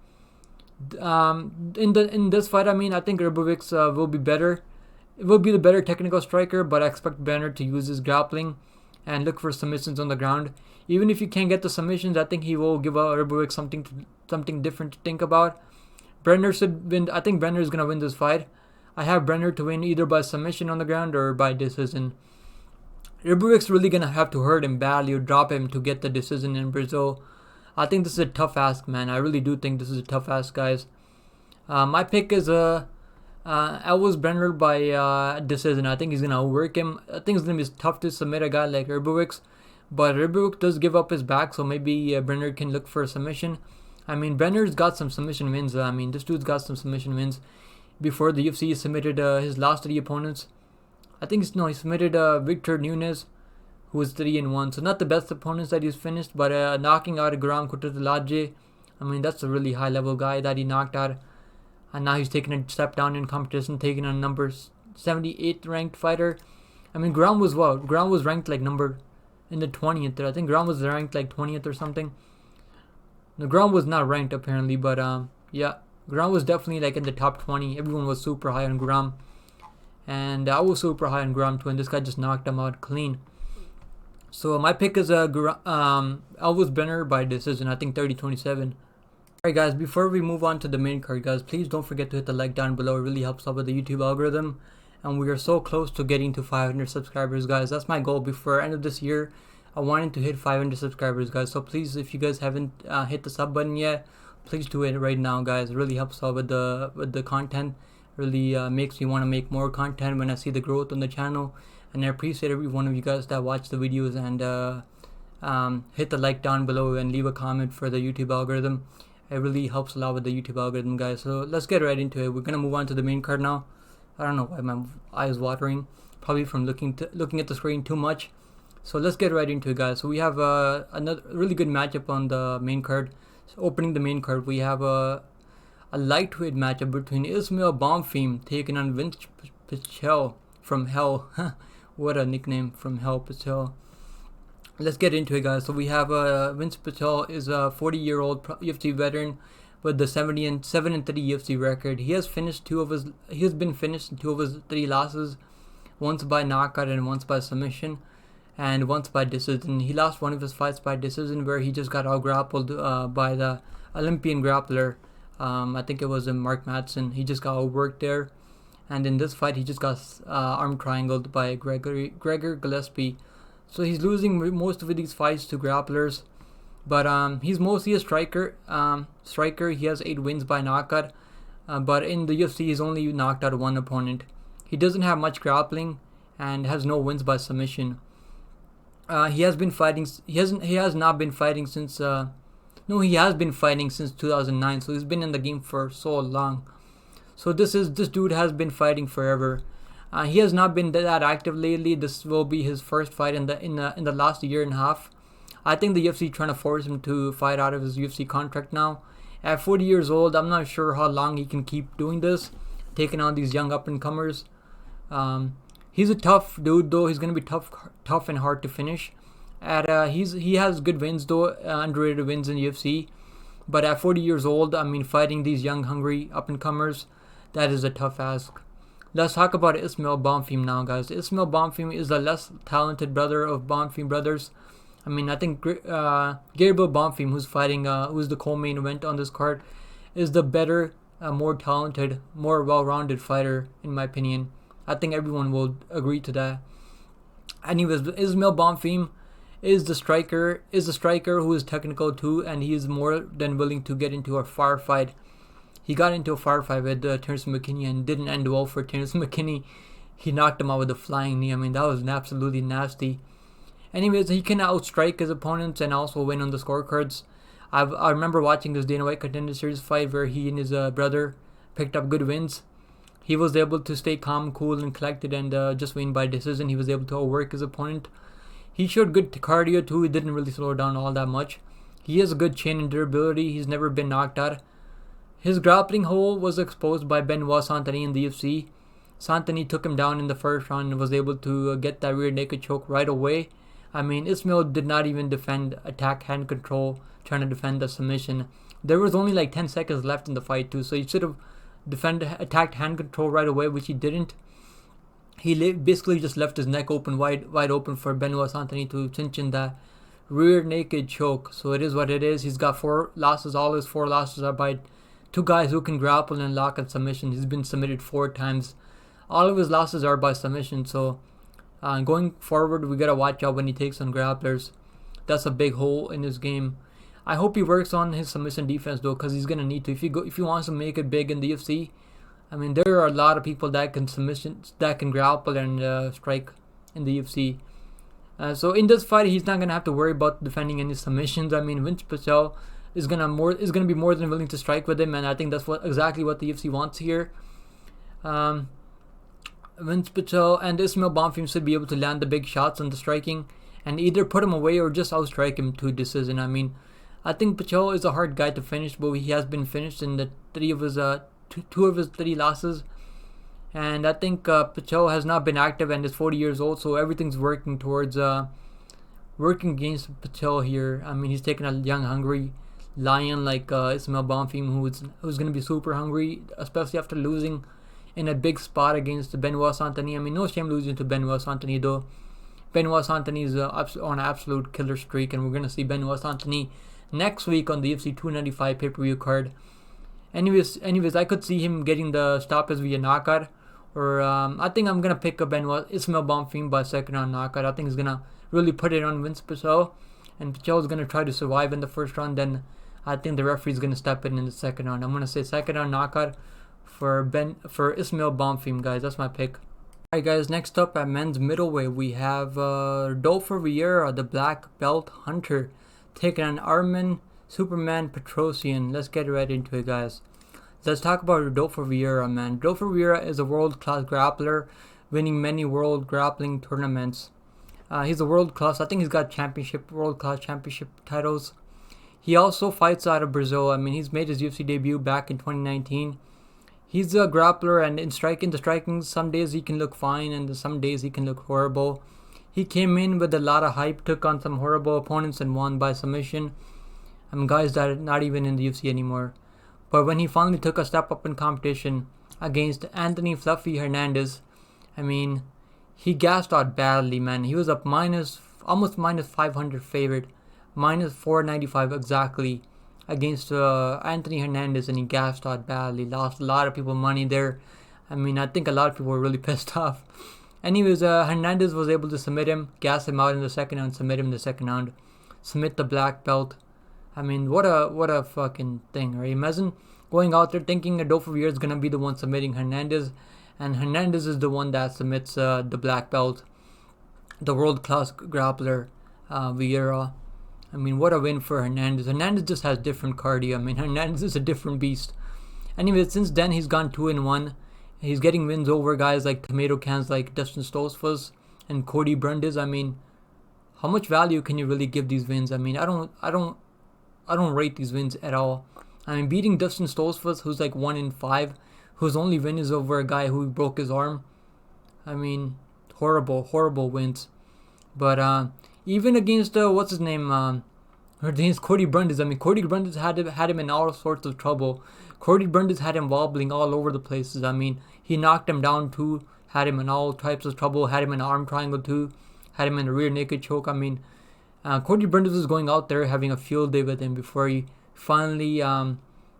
In this fight, I mean, I think Ribovics will be better. It will be the better technical striker, but I expect Brener to use his grappling and look for submissions on the ground. Even if you can't get the submissions, I think he will give Ribovics something different to think about. Brener should win. I think Brener is gonna win this fight. I have Brener to win either by submission on the ground or by decision. Ribovics really gonna have to hurt him badly or drop him to get the decision in Brazil. I think this is a tough ask, man. I really do think this is a tough ask, guys. My pick is Elves Brener by decision. I think he's gonna work him. I think it's gonna be tough to submit a guy like Ribovics, but Ribovics does give up his back, so maybe Brener can look for a submission. I mean, Brener's got some submission wins. I mean, this dude's got some submission wins. Before the UFC, he submitted his last 3 opponents. I think he submitted Victor Nunes, who was 3-1. So not the best opponents that he's finished, but knocking out Gram Kututulaje. I mean, that's a really high level guy that he knocked out. And now he's taking a step down in competition, taking a number 78 ranked fighter. I mean, Gram was ranked like number in the 20th. I think Gram was ranked like 20th or something. The Gram was not ranked apparently, but yeah, Gram was definitely like in the top 20. Everyone was super high on Gram, and I was super high on Gram too. And this guy just knocked him out clean. So my pick is Elves Brener by decision. I think 30-27. Alright guys, before we move on to the main card, guys, please don't forget to hit the like down below. It really helps out with the YouTube algorithm, and we are so close to getting to 500 subscribers, guys. That's my goal before end of this year. I wanted to hit 500 subscribers, guys. So please, if you guys haven't hit the sub button yet, please do it right now, guys. It really helps out with the content. Really makes me want to make more content when I see the growth on the channel. And I appreciate every one of you guys that watch the videos and hit the like down below and leave a comment for the YouTube algorithm. It really helps a lot with the YouTube algorithm, guys. So let's get right into it. We're gonna move on to the main card now. I don't know why my eye is watering. Probably from looking at the screen too much. So let's get right into it, guys. So we have another really good matchup on the main card. So opening the main card, we have a lightweight matchup between Ismael Bonfim taking on Vinc Pichel from Hell. What a nickname, from Hell, Pichel. Let's get into it, guys. So we have Vinc Pichel is a 40-year-old UFC veteran with the 7-3 UFC record. He has been finished in 2 of his 3 losses, once by knockout and once by submission, and once by decision. He lost one of his fights by decision where he just got out-grappled by the Olympian grappler. I think it was Marc Madsen. He just got outworked there. And in this fight, he just got arm triangled by Gregor Gillespie. So he's losing most of these fights to grapplers. But he's mostly a striker. He has 8 wins by knockout. But in the UFC, he's only knocked out 1 opponent. He doesn't have much grappling and has no wins by submission. He has been fighting. He has not been fighting since. No, he has been fighting since 2009. So he's been in the game for so long. So this dude has been fighting forever. He has not been that active lately. This will be his first fight in the last year and a half. I think the UFC trying to force him to fight out of his UFC contract now. At 40 years old, I'm not sure how long he can keep doing this, taking on these young up and comers. He's a tough dude though. He's gonna be tough and hard to finish. He has good wins though, underrated wins in UFC. But at 40 years old, I mean, fighting these young, hungry up and comers, that is a tough ask. Let's talk about Ismael Bonfim now, guys. Ismael Bonfim is the less talented brother of Bonfim brothers. I mean, I think Gabriel Bonfim, who's the co-main event on this card, is the better, more talented, more well-rounded fighter, in my opinion. I think everyone will agree to that. Anyways, Ismael Bonfim is the striker who is technical too, and he is more than willing to get into a fire fight. He got into a fire fight with Terence McKinney and didn't end well for Terence McKinney. He knocked him out with a flying knee. I mean, that was absolutely nasty. Anyways, he can outstrike his opponents and also win on the scorecards. I remember watching this Dana White Contender Series fight where he and his brother picked up good wins. He was able to stay calm, cool, and collected and just win by decision. He was able to outwork his opponent. He showed good cardio too. He didn't really slow down all that much. He has a good chin and durability. He's never been knocked out. His grappling hole was exposed by Benoit Saint-Denis in the UFC. Saint-Denis took him down in the first round and was able to get that rear naked choke right away. I mean, Ismael did not even defend attack hand control, trying to defend the submission. There was only like 10 seconds left in the fight too, so he should have attacked hand control right away, which he didn't. He basically just left his neck open, wide open for Benoit Saint-Denis to clinch in that rear naked choke. So it is what it is. He's got 4 losses. All his 4 losses are by 2 guys who can grapple and lock at submission. He's been submitted 4 times. All of his losses are by submission. So going forward, we gotta watch out when he takes on grapplers. That's a big hole in his game. I hope he works on his submission defense though, because he's gonna need to. If he wants to make it big in the UFC, I mean, there are a lot of people that can grapple and strike in the UFC. So in this fight, he's not gonna have to worry about defending any submissions. I mean, Vinc Pichel is gonna be more than willing to strike with him, and I think that's exactly what the UFC wants here. Vinc Pichel and Ismael Bonfim should be able to land the big shots on the striking and either put him away or just outstrike him to decision. I mean, I think Pichel is a hard guy to finish, but he has been finished in the two of his 3 losses. And I think Pichel has not been active and is 40 years old, so everything's working towards working against Pichel here. I mean, he's taking a young, hungry lion like Ismael Bonfim, who's going to be super hungry, especially after losing in a big spot against Benoit Saint-Denis. I mean, no shame losing to Benoit Saint-Denis, though. Benoit Saint-Denis is on an absolute killer streak, and we're going to see Benoit Saint-Denis next week on the UFC 295 pay-per-view card. Anyways, I could see him getting the stoppage via knockout, or I think I'm gonna pick up Ismael Bonfim by 2nd round knockout. I think he's gonna really put it on Vinc Pichel, and Pichel is gonna try to survive in the 1st round. Then I think the referee's gonna step in the 2nd round. I'm gonna say 2nd round knockout for Ismael Bonfim, guys. That's my pick. Alright, guys. Next up at men's middleweight, we have Rodolfo Vieira, the black belt hunter, taking on Armen Superman Petrosian. Let's get right into it, guys. Let's talk about Rodolfo Vieira, man. Rodolfo Vieira is a world-class grappler, winning many world grappling tournaments. He's a world-class. I think he's got world-class championship titles. He also fights out of Brazil. I mean, he's made his UFC debut back in 2019. He's a grappler, and in the striking, some days he can look fine, and some days he can look horrible. He came in with a lot of hype, took on some horrible opponents, and won by submission. I mean, guys that are not even in the UFC anymore. But when he finally took a step up in competition against Anthony Fluffy Hernandez, I mean, he gassed out badly, man. He was up almost minus 500 favorite, minus 495 exactly against Anthony Hernandez, and he gassed out badly. Lost a lot of people money there. I mean, I think a lot of people were really pissed off. Anyways, Hernandez was able to submit him, gas him out in the 2nd round, submit him in the 2nd round, submit the black belt. I mean, what a fucking thing, right? Imagine going out there thinking Rodolfo Vieira is gonna be the one submitting Hernandez, and Hernandez is the one that submits the black belt, the world-class grappler, Vieira. I mean, what a win for Hernandez. Hernandez just has different cardio. I mean, Hernandez is a different beast. Anyway, since then he's gone 2-1. He's getting wins over guys like tomato cans like Dustin Stoltzfus and Cody Brundage. I mean, how much value can you really give these wins? I mean, I don't rate these wins at all. I mean, beating Dustin Stoltzfus, who's like 1-5, whose only win is over a guy who broke his arm. I mean, horrible wins. But even against what's his name, against Cody Brundage. I mean, Cody Brundage had him in all sorts of trouble. Cody Brundage had him wobbling all over the places. I mean, he knocked him down too, had him in all types of trouble, had him in an arm triangle too, had him in a rear naked choke. I mean, Cody Brundage was going out there having a field day with him before he finally. I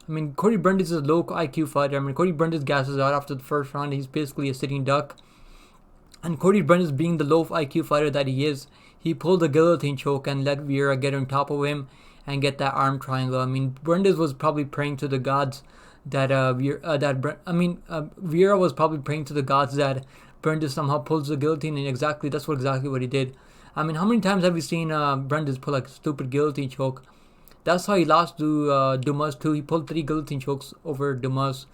mean, Cody Brundage is a low IQ fighter. I mean, Cody Brundage gasses out after the 1st round. He's basically a sitting duck. And Cody Brundage, being the low IQ fighter that he is, he pulled a guillotine choke and let Vieira get on top of him and get that arm triangle. I mean, Brundage was probably praying to the gods that Vieira was probably praying to the gods that Brundage somehow pulls the guillotine, and that's exactly what he did. I mean, how many times have we seen Brundage pull like a stupid guillotine choke? That's how he lost to Dumas too. He pulled 3 guillotine chokes over Dumas.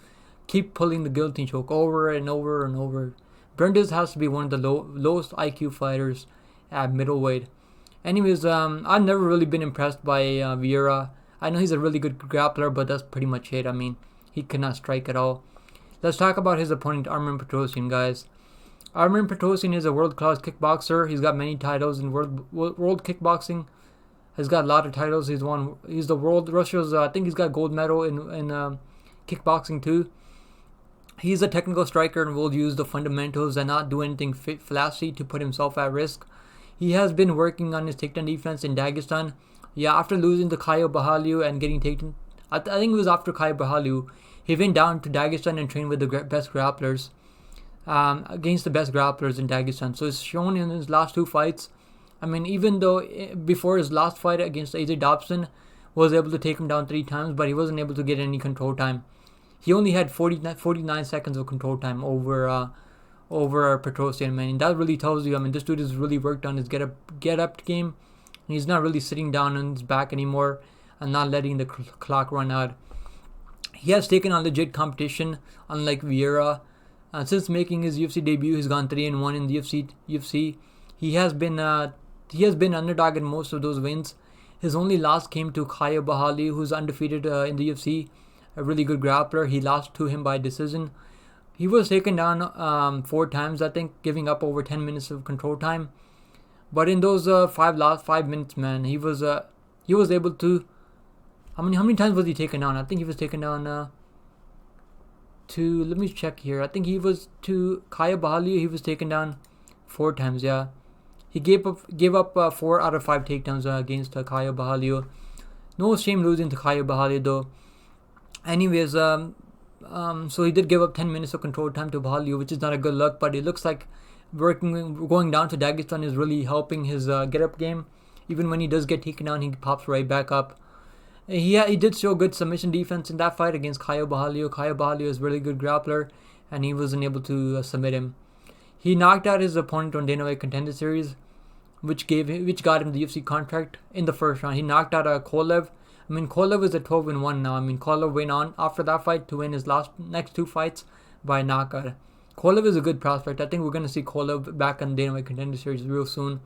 Keep pulling the guillotine choke over and over and over. Brundage has to be one of the lowest IQ fighters at middleweight. Anyways, I've never really been impressed by Vieira. I know he's a really good grappler, but that's pretty much it. I mean, he cannot strike at all. Let's talk about his opponent, Armen Petrosian, guys. Armen Petrosian is a world-class kickboxer. He's got many titles in world kickboxing. He's got a lot of titles. He's the world Russia's. I think he's got gold medal in kickboxing too. He's a technical striker and will use the fundamentals and not do anything flashy to put himself at risk. He has been working on his takedown defense in Dagestan. Yeah, after losing to Caio Borralho and getting taken, I think it was after Caio Borralho, he went down to Dagestan and trained with the best grapplers, against the best grapplers in Dagestan. So it's shown in his last 2 fights. I mean, even though before his last fight against AJ Dobson, was able to take him down 3 times, but he wasn't able to get any control time. He only had 49 seconds of control time over Petrosian, man. And that really tells you, I mean, this dude has really worked on his get up game. And he's not really sitting down on his back anymore and not letting the clock run out. He has taken on legit competition, unlike Vieira. Since making his UFC debut, he's gone 3-1 in the UFC. He has been underdog in most of those wins. His only loss came to Caio Borralho, who's undefeated in the UFC. A really good grappler. He lost to him by decision. He was taken down 4 times, I think, giving up over 10 minutes of control time. But in those last 5 minutes, man, he was able to. How many times was he taken down? I think he was taken down to. Let me check here. I think he was to Caio Borralho. He was taken down 4 times. Yeah, he gave up 4 out of 5 takedowns against Caio Borralho. No shame losing to Caio Borralho though. Anyways, so he did give up 10 minutes of control time to Borralho, which is not a good look. But it looks like going down to Dagestan is really helping his get-up game. Even when he does get taken down, he pops right back up. He did show good submission defense in that fight against Caio Borralho. Caio Borralho is a really good grappler, and he wasn't able to submit him. He knocked out his opponent on Dana White Contender Series, which got him the UFC contract in the first round. He knocked out Kolev. I mean, Kolev is a 12-1 now. I mean, Kolev went on after that fight to win his next 2 fights by knockout. Kolev is a good prospect. I think we're going to see Kolev back on Dana White Contender Series real soon.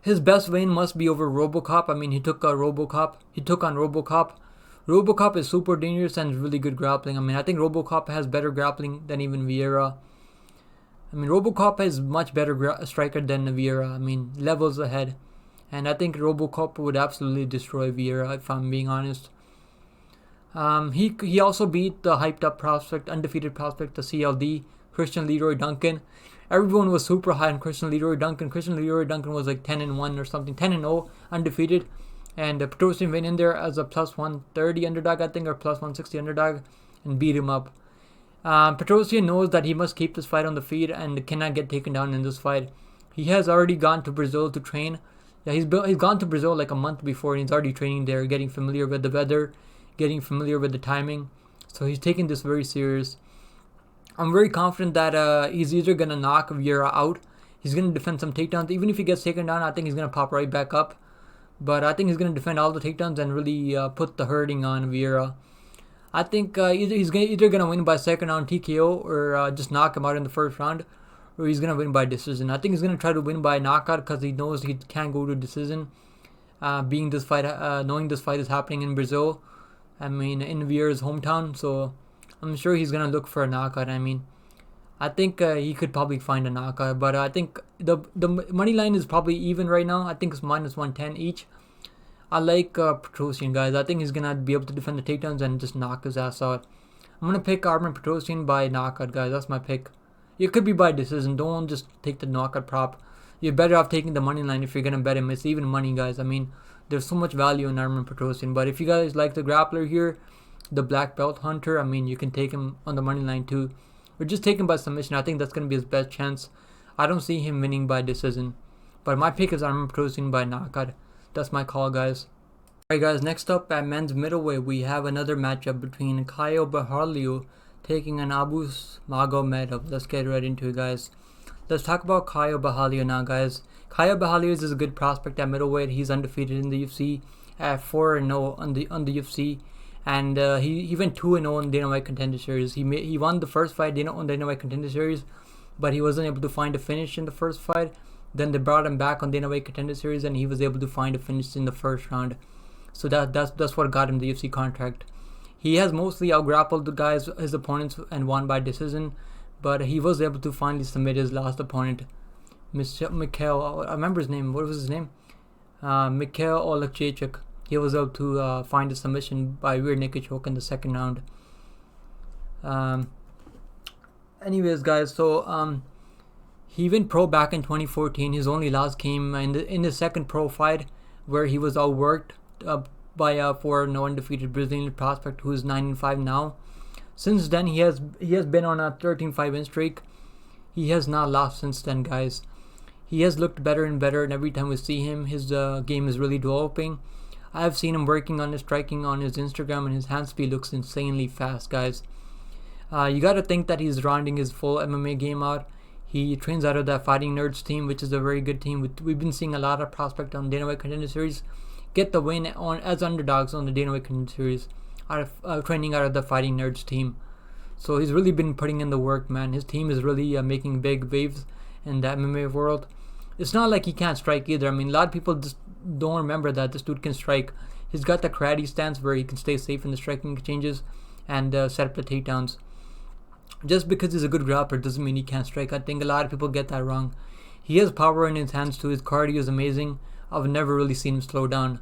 His best win must be over RoboCop. I mean, he took on RoboCop. RoboCop is super dangerous and really good grappling. I mean, I think RoboCop has better grappling than even Vieira. I mean, RoboCop is much better striker than Vieira. I mean, levels ahead. And I think RoboCop would absolutely destroy Vieira, if I'm being honest. He also beat the hyped up prospect, undefeated prospect, the CLD, Christian Leroy Duncan. Everyone was super high on Christian Leroy Duncan. Christian Leroy Duncan was like 10-1 or something, 10-0, undefeated. And Petrosian went in there as a plus 130 underdog, I think, or plus 160 underdog, and beat him up. Petrosian knows that he must keep this fight on the feet and cannot get taken down in this fight. He has already gone to Brazil to train. Yeah, he's gone to Brazil like a month before, and he's already training there, getting familiar with the weather, getting familiar with the timing. So he's taking this very serious. I'm very confident that he's either going to knock Vieira out. He's going to defend some takedowns. Even if he gets taken down, I think he's going to pop right back up. But I think he's going to defend all the takedowns and really put the hurting on Vieira. I think he's either going to win by second round TKO or just knock him out in the first round. Or he's going to win by decision. I think he's going to try to win by knockout because he knows he can't go to decision. Knowing this fight is happening in Brazil. I mean, in Vieira's hometown. So I'm sure he's going to look for a knockout. I mean, I think he could probably find a knockout. But I think the money line is probably even right now. I think it's minus 110 each. I like Petrosian, guys. I think he's going to be able to defend the takedowns and just knock his ass out. I'm going to pick Armen Petrosian by knockout, guys. That's my pick. It could be by decision. Don't just take the knockout prop. You're better off taking the money line if you're going to bet him. It's even money, guys. I mean, there's so much value in Armen Petrosian. But if you guys like the grappler here, the black belt hunter, I mean, you can take him on the money line too. Or just take him by submission. I think that's going to be his best chance. I don't see him winning by decision. But my pick is Armen Petrosian by knockout. That's my call, guys. Alright, guys. Next up at men's middleweight, we have another matchup between Caio Borralho taking on Abus Magomedov. Let's get right into it, guys. Let's talk about Caio Borralho now, guys. Caio Borralho is a good prospect at middleweight. He's undefeated in the UFC at 4-0 on the UFC. And he went 2-0 in Dana White Contender Series. He won the first fight on Dana White Contender Series, but he wasn't able to find a finish in the first fight. Then they brought him back on the Dana Contender Series, and he was able to find a finish in the first round. So that's what got him the UFC contract. He has mostly outgrappled the guys, his opponents, and won by decision, but he was able to finally submit his last opponent, Mikhail. I remember his name. What was his name? Mikhail Olekchechuk. He was able to find a submission by rear naked choke in the second round. Anyways, guys, so he went pro back in 2014. His only loss came in his second pro fight, where he was outworked by a 4-0 undefeated Brazilian prospect who is 9-5 now. Since then, he has been on a 13-5 win streak. He has not lost since then, guys. He has looked better and better, and every time we see him, his game is really developing. I have seen him working on his striking on his Instagram, and his hand speed looks insanely fast, guys. You gotta think that he's rounding his full MMA game out. He trains out of that Fighting Nerds team, which is a very good team. We've been seeing a lot of prospects on Dana White Contender Series get the win on as underdogs on the Dana White Contender Series, training out of the Fighting Nerds team. So he's really been putting in the work, man. His team is really making big waves in the MMA world. It's not like he can't strike either. I mean, a lot of people just don't remember that this dude can strike. He's got the karate stance where he can stay safe in the striking exchanges and set up the takedowns. Just because he's a good grappler doesn't mean he can't strike. I think a lot of people get that wrong. He has power in his hands too. His cardio is amazing. I've never really seen him slow down.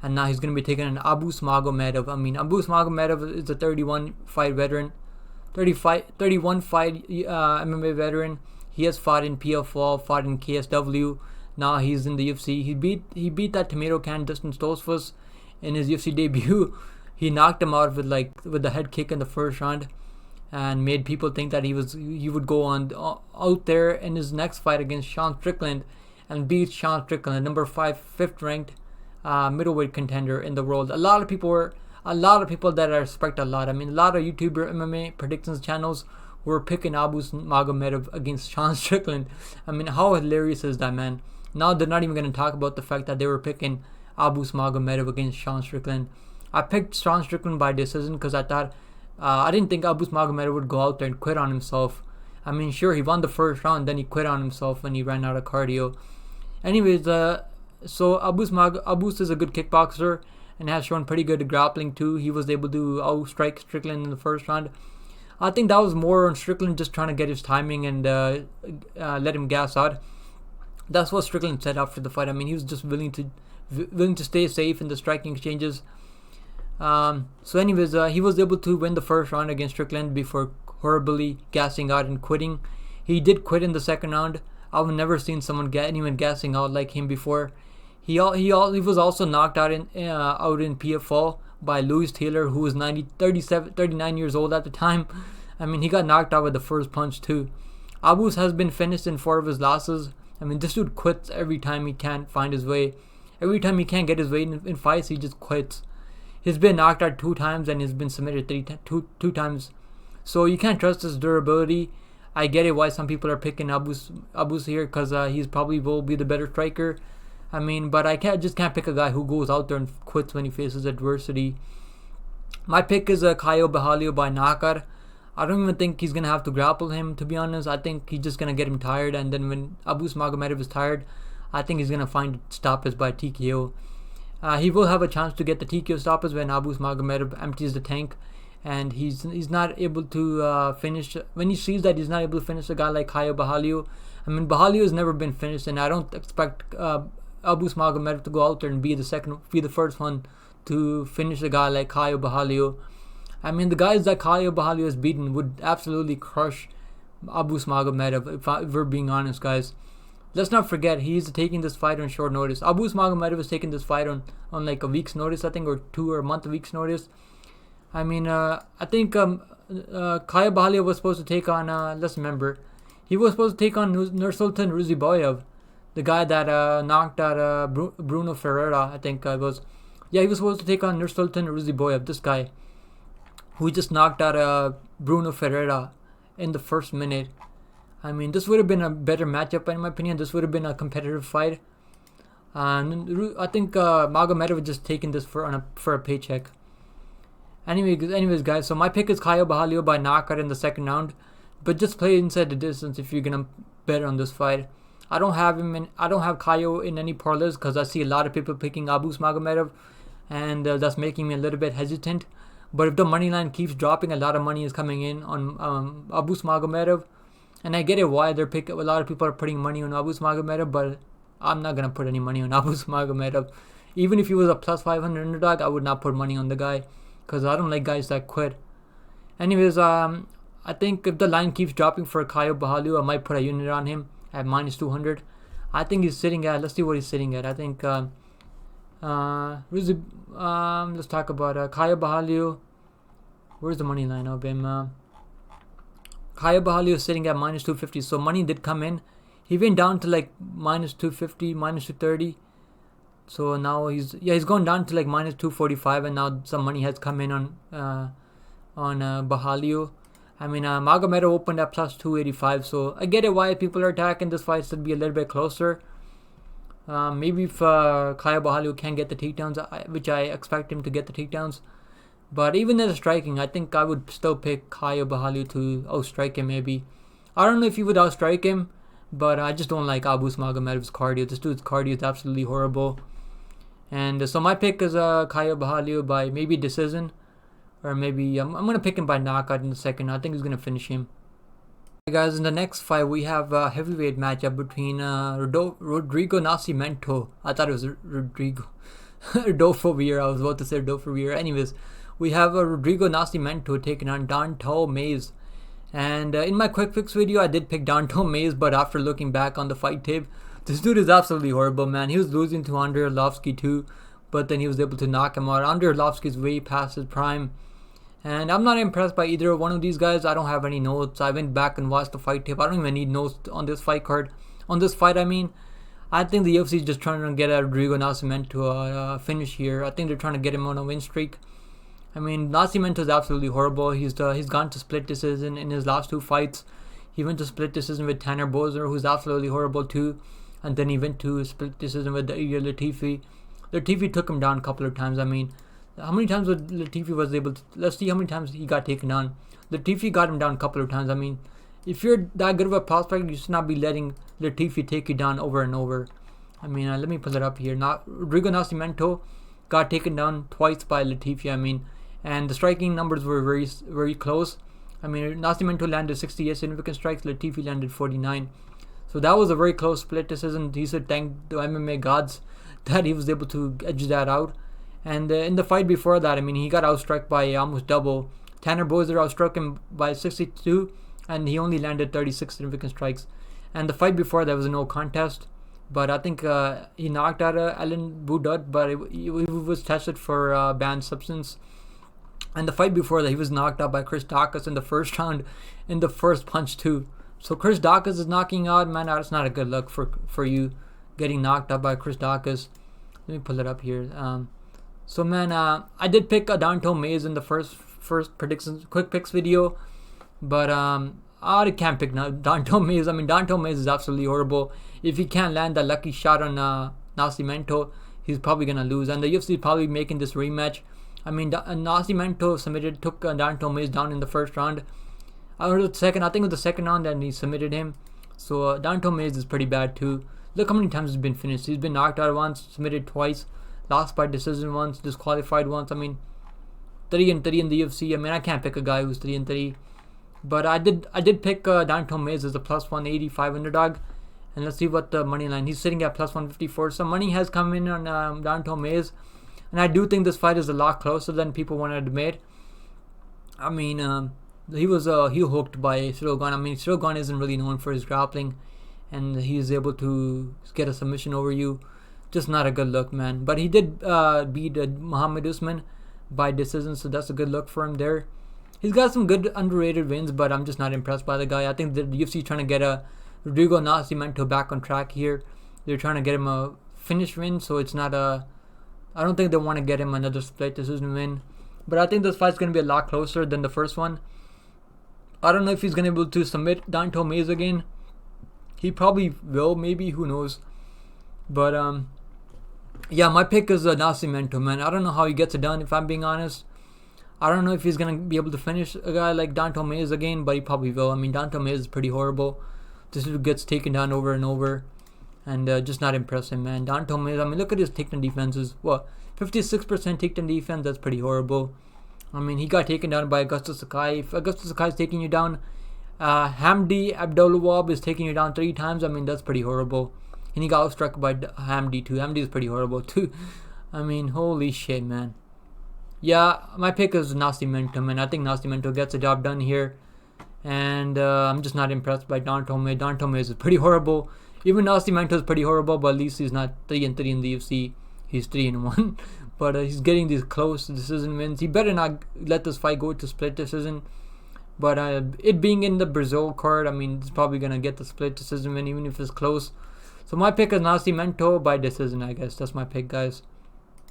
And now he's going to be taking an Abus Magomedov. I mean, Abus Magomedov is a 31 fight veteran. 31 fight MMA veteran. He has fought in PFL, fought in KSW. Now he's in the UFC. He beat that tomato can Dustin Stoltzfus in his UFC debut. He knocked him out with the head kick in the first round, and made people think that he would go on out there in his next fight against Sean Strickland and beat Sean Strickland, number 5th ranked middleweight contender in the world. A lot of people that I respect a lot. I mean, a lot of YouTuber MMA predictions channels were picking Abus Magomedov against Sean Strickland. I mean, how hilarious is that, man? Now they're not even going to talk about the fact that they were picking Abus Magomedov against Sean Strickland. I picked Sean Strickland by decision because I thought I didn't think Abus Magomedov would go out there and quit on himself. I mean, sure, he won the first round, then he quit on himself when he ran out of cardio. Anyways, so Abus is a good kickboxer and has shown pretty good grappling too. He was able to outstrike Strickland in the first round. I think that was more on Strickland just trying to get his timing and let him gas out. That's what Strickland said after the fight. I mean, he was just willing to stay safe in the striking exchanges. So anyways, he was able to win the first round against Strickland before horribly gassing out and quitting. He did quit in the second round. I've never seen anyone gassing out like him before. He was also knocked out in PFL by Louis Taylor, who was 39 years old at the time. I mean, he got knocked out with the first punch too. Abus has been finished in 4 of his losses. I mean, this dude quits every time he can't find his way. Every time he can't get his way in fights, he just quits. He's been knocked out 2 times and he's been submitted two times. So you can't trust his durability. I get it why some people are picking Abus here because he's probably will be the better striker. I mean, but I can't pick a guy who goes out there and quits when he faces adversity. My pick is Caio Borralho by knockout. I don't even think he's going to have to grapple him, to be honest. I think he's just going to get him tired, and then when Abus Magomedov is tired, I think he's going to find stoppage by TKO. He will have a chance to get the TKO stoppage when Abus Magomedov empties the tank, and he's not able to finish. When he sees that he's not able to finish a guy like Caio Borralho, I mean, Borralho has never been finished, and I don't expect Abus Magomedov to go out there and be the first one to finish a guy like Caio Borralho. I mean, the guys that Caio Borralho has beaten would absolutely crush Abus Magomedov, if we're being honest, guys. Let's not forget, he's taking this fight on short notice. Abus Magomedov is taking this fight on like a week's notice, I think, or 2 or a week's notice. I mean, I think Caio Borralho was supposed to take on, let's remember, he was supposed to take on Nursultan Ruziboyev, the guy that knocked out Bruno Ferreira, I think it was. Yeah, he was supposed to take on Nursultan Ruziboyev, this guy, who just knocked out Bruno Ferreira in the first minute. I mean, this would have been a better matchup, in my opinion. This would have been a competitive fight. I think Magomedov was just taking this for a paycheck. Anyways, guys, so my pick is Caio Borralho by knockout in the second round. But just play inside the distance if you're going to bet on this fight. I don't have him in. I don't have Kauê in any parlays because I see a lot of people picking Abusmagomedov, and that's making me a little bit hesitant. But if the money line keeps dropping, a lot of money is coming in on Abusmagomedov, and I get it why a lot of people are putting money on Abusmagomedov, but I'm not gonna put any money on Abusmagomedov. Even if he was a plus 500 underdog, I would not put money on the guy because I don't like guys that quit. Anyways, I think if the line keeps dropping for Kauê Bahalu, I might put a unit on him at minus 200. I think he's sitting at. Let's see what he's sitting at. I think. Let's talk about Kauê Bahalu. Where's the money line of him? Kauê Bahalu is sitting at minus 250. So money did come in. He went down to like minus 250, minus 230. So now he's gone down to like minus 245, and now some money has come in on Bahalu. I mean, Magomedov opened at plus 285, so I get it why people are attacking this fight should be a little bit closer. Maybe if Kauê Bahalu can get the takedowns, which I expect him to get the takedowns. But even in the striking, I think I would still pick Kauê Bahalu to outstrike him maybe. I don't know if he would outstrike him, but I just don't like Abusmagomedov's cardio. This dude's cardio is absolutely horrible. And so my pick is Kauê Bahalu by maybe decision. Or maybe I'm going to pick him by knockout in the second. I think he's going to finish him. Hey guys, in the next fight, we have a heavyweight matchup between Rodrigo Nascimento. I thought it was Rodolfo Vieira. I was about to say Rodolfo Vieira. Anyways, we have Rodrigo Nascimento taking on Don'Tale Mayes. And in my quick fix video, I did pick Don'Tale Mayes, but after looking back on the fight tape, this dude is absolutely horrible, man. He was losing to Andrei Arlovski too, but then he was able to knock him out. Andrei Arlovski is way past his prime. And I'm not impressed by either one of these guys. I don't have any notes. I went back and watched the fight tape. I don't even need notes on this fight card. On this fight, I mean. I think the UFC is just trying to get Rodrigo Nascimento to a finish here. I think they're trying to get him on a win streak. I mean, Nascimento is absolutely horrible. He's gone to split decision in his last two fights. He went to split decision with Tanner Boser, who's absolutely horrible too. And then he went to split decision with Ilir Latifi. Latifi took him down a couple of times. I mean, how many times Latifi was able to... Let's see how many times he got taken down. Latifi got him down a couple of times. I mean, if you're that good of a prospect, you should not be letting Latifi take you down over and over. I mean, let me pull it up here. Rodrigo Nascimento got taken down twice by Latifi, I mean. And the striking numbers were very, very close. I mean, Nascimento landed 68 significant strikes. Latifi landed 49. So that was a very close split decision. He said thank the MMA gods that he was able to edge that out. And in the fight before that, I mean, he got outstruck by almost double. Tanner Boser outstruck him by 62, and he only landed 36 significant strikes. And the fight before that was a no contest. But I think he knocked out Alan Budut, but he was tested for banned substance. And the fight before that, he was knocked out by Chris Daukaus in the first round, in the first punch too. So Chris Daukaus is knocking out, man. It's not a good look for you getting knocked out by Chris Daukaus. Let me pull it up here. So man, I did pick Don'Tale Mayes in the first predictions quick picks video, but I can't pick now Don'Tale Mayes. I mean, Don'Tale Mayes is absolutely horrible. If he can't land that lucky shot on Nascimento, he's probably gonna lose. And the UFC is probably making this rematch. I mean, Nascimento took Don'Tale Mayes down in the first round. I think it was the second round, and he submitted him. So Don'Tale Mayes is pretty bad too. Look how many times he's been finished. He's been knocked out once, submitted twice, lost by decision once, disqualified once. I mean, 3-3 in the UFC. I mean, I can't pick a guy who's 3-3. But I did pick Don'Tale Mayes as a plus 185 underdog. And let's see what the money line. He's sitting at plus 154. So money has come in on Don'Tale Mayes. And I do think this fight is a lot closer than people want to admit. I mean, he was hooked by Ciryl Gane. I mean, Ciryl Gane isn't really known for his grappling. And he's able to get a submission over you. Just not a good look, man. But he did beat Muhammad Usman by decision, so that's a good look for him there. He's got some good underrated wins, but I'm just not impressed by the guy. I think the UFC is trying to get Rodrigo Nascimento back on track here. They're trying to get him a finish win, so it's not I don't think they want to get him another split decision win. But I think this fight's going to be a lot closer than the first one. I don't know if he's going to be able to submit Don'Tale Mayes again. He probably will, maybe, who knows. But yeah, my pick is Nascimento, man. I don't know how he gets it done, if I'm being honest. I don't know if he's going to be able to finish a guy like Don'Tale Mayes again, but he probably will. I mean, Don'Tale Mayes is pretty horrible. This dude gets taken down over and over. and just not impressive, man. Don Tomes, I mean, look at his takedown defenses. What, 56% takedown defense? That's pretty horrible. I mean, he got taken down by Augustus Sakai. If Augustus Sakai is taking you down, Hamdi Abdulwahab is taking you down 3 times. I mean, that's pretty horrible. And he got struck by Hamdi too. Hamdi is pretty horrible too. I mean, holy shit, man. Yeah, my pick is Nascimento, and I think Nascimento gets the job done here. And I'm just not impressed by Don Tomes. Don Tomes is pretty horrible. Even Nascimento is pretty horrible, but at least he's not 3-3 in the UFC. He's 3-1. But he's getting these close decision wins. He better not let this fight go to split decision. But it being in the Brazil card, I mean, it's probably going to get the split decision win, even if it's close. So my pick is Nascimento by decision, I guess. That's my pick, guys.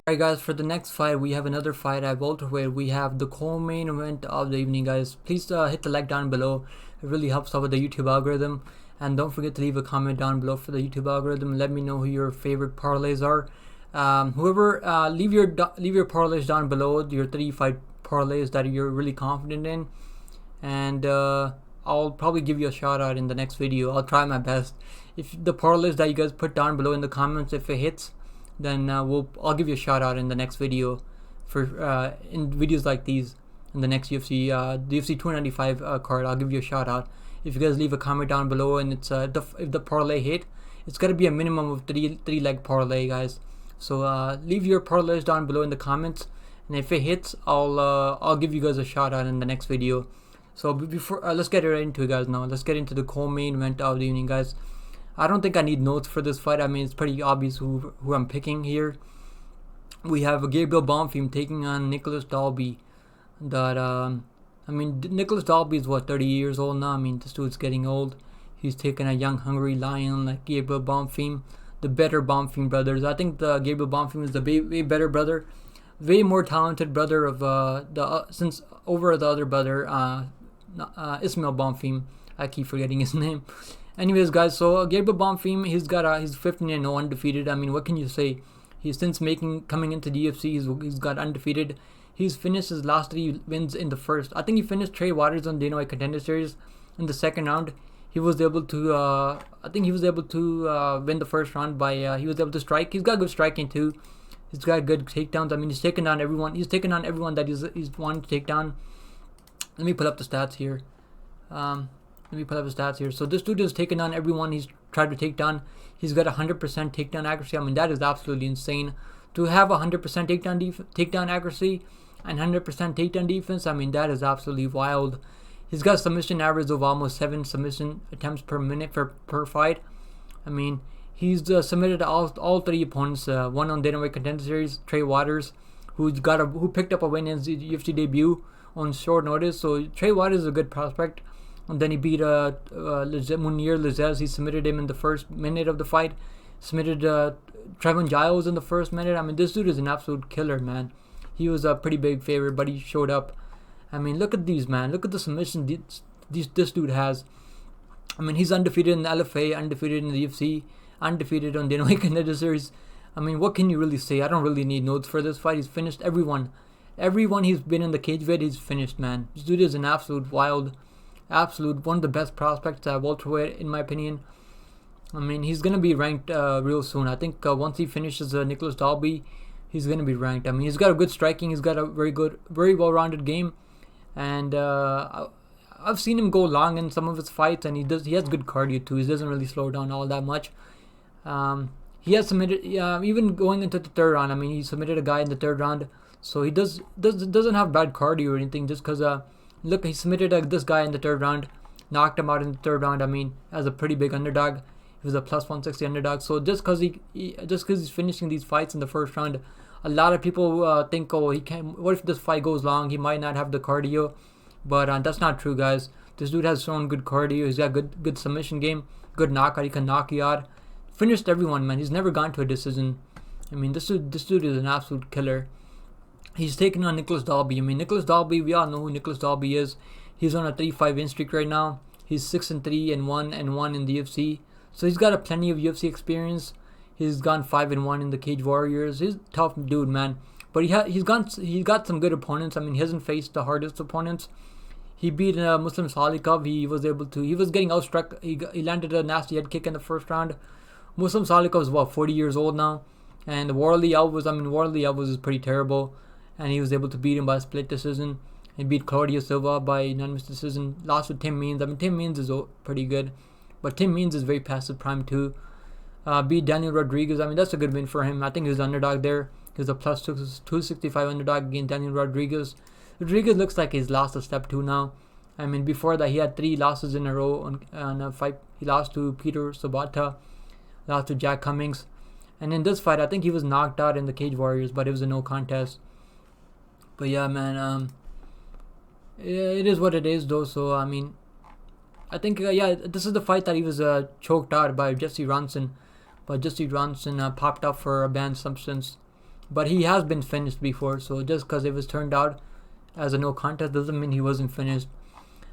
Alright, guys, for the next fight, we have another fight at welterweight. We have the co-main event of the evening, guys. Please hit the like down below. It really helps out with the YouTube algorithm. And don't forget to leave a comment down below for the YouTube algorithm. Let me know who your favorite parlays are. Leave your parlays down below, your 3 fight parlays that you're really confident in, and I'll probably give you a shout out in the next video. I'll try my best. If the parlays that you guys put down below in the comments, if it hits, then I'll give you a shout out in the next video for in videos like these in the next UFC the UFC 295 card. I'll give you a shout out if you guys leave a comment down below, and it's if the parlay hit, it's got to be a minimum of 3 leg parlay, guys. So leave your parlays down below in the comments, and if it hits, I'll give you guys a shout out in the next video. So before let's get right into it, guys. Now let's get into the co-main event of the evening, guys. I don't think I need notes for this fight. I mean, it's pretty obvious who I'm picking here. We have Gabriel Bonfim taking on Nicholas Dalby. I mean, Nicholas Dalby is what, 30 years old now. I mean, this dude's getting old. He's taking a young, hungry lion like Gabriel Bonfim. The better Bonfim brothers. I think the Gabriel Bonfim is the way better brother, way more talented brother of since over the other brother, Ismael Bonfim. I keep forgetting his name. Anyways, guys, so Gabriel Bonfim, he's 15-0 undefeated. I mean, what can you say? He's since coming into the UFC, he's got undefeated. He's finished his last 3 wins in the first. I think he finished Trey Waters on Dana White Contender Series in the second round. He was able to, I think he was able to win the first round by, he was able to strike. He's got good striking too. He's got good takedowns. I mean, he's taken down everyone. He's taken down everyone that he's wanted to take down. Let me pull up the stats here. So this dude has taken down everyone he's tried to take down. He's got 100% takedown accuracy. I mean, that is absolutely insane. To have 100% takedown accuracy and 100% takedown defense, I mean, that is absolutely wild. He's got a submission average of almost 7 submission attempts per minute per fight. I mean, he's submitted all 3 opponents. One on Dana White Contender Series, Trey Waters, who picked up a win in his UFC debut on short notice. So Trey Waters is a good prospect. And then he beat Munir Lizez. He submitted him in the first minute of the fight. Submitted Trevon Giles in the first minute. I mean, this dude is an absolute killer, man. He was a pretty big favorite, but he showed up. I mean, look at these, man. Look at the submission this dude has. I mean, he's undefeated in the LFA, undefeated in the UFC, undefeated on Dana White Contender Series. I mean, what can you really say? I don't really need notes for this fight. He's finished everyone. Everyone he's been in the cage with, he's finished, man. This dude is an absolute wild, one of the best prospects at welterweight, in my opinion. I mean, he's going to be ranked real soon. I think once he finishes Nicholas Dalby, he's going to be ranked. I mean, he's got a good striking. He's got a very well-rounded game. And I've seen him go long in some of his fights, and he has good cardio too. He doesn't really slow down all that much. He has submitted, even going into the third round. I mean, he submitted a guy in the third round, so he doesn't have bad cardio or anything. Just because look, he submitted this guy in the third round, knocked him out in the third round. I mean, as a pretty big underdog, he was a plus 160 underdog. So just because he's finishing these fights in the first round, a lot of people think, oh, he can't. What if this fight goes long? He might not have the cardio, but that's not true, guys. This dude has shown good cardio. He's got good submission game, good knockout. He can knock you out. Finished everyone, man. He's never gone to a decision. I mean, this dude is an absolute killer. He's taking on Nicholas Dalby. I mean, Nicholas Dalby, we all know who Nicholas Dalby is. He's on a 3-5 win streak right now. He's 6-3 and 1-1 in the UFC. So he's got plenty of UFC experience. He's gone 5-1 in the Cage Warriors. He's a tough dude, man. But he's got some good opponents. I mean, he hasn't faced the hardest opponents. He beat Muslim Salikov. He was getting outstruck. He landed a nasty head kick in the first round. Muslim Salikov is what, 40 years old now, and Warley Elves is pretty terrible, and he was able to beat him by a split decision. He beat Claudio Silva by unanimous decision. Lost with Tim Means. Tim Means is pretty good, but Tim Means is very passive prime too. Beat Daniel Rodriguez. That's a good win for him. I think he was underdog there. He was a plus 265 underdog against Daniel Rodriguez. Rodriguez looks like he's lost a step 2 now. Before that he had 3 losses in a row on a fight. He lost to Peter Sabata, lost to Jack Cummings, and in this fight I think he was knocked out in the Cage Warriors, but it was a no contest. But yeah, man, it is what it is though. So I think this is the fight that he was choked out by Jesse Ronson, but Jesse Ronson popped up for a banned substance, but he has been finished before. So just because it was turned out as a no contest doesn't mean he wasn't finished.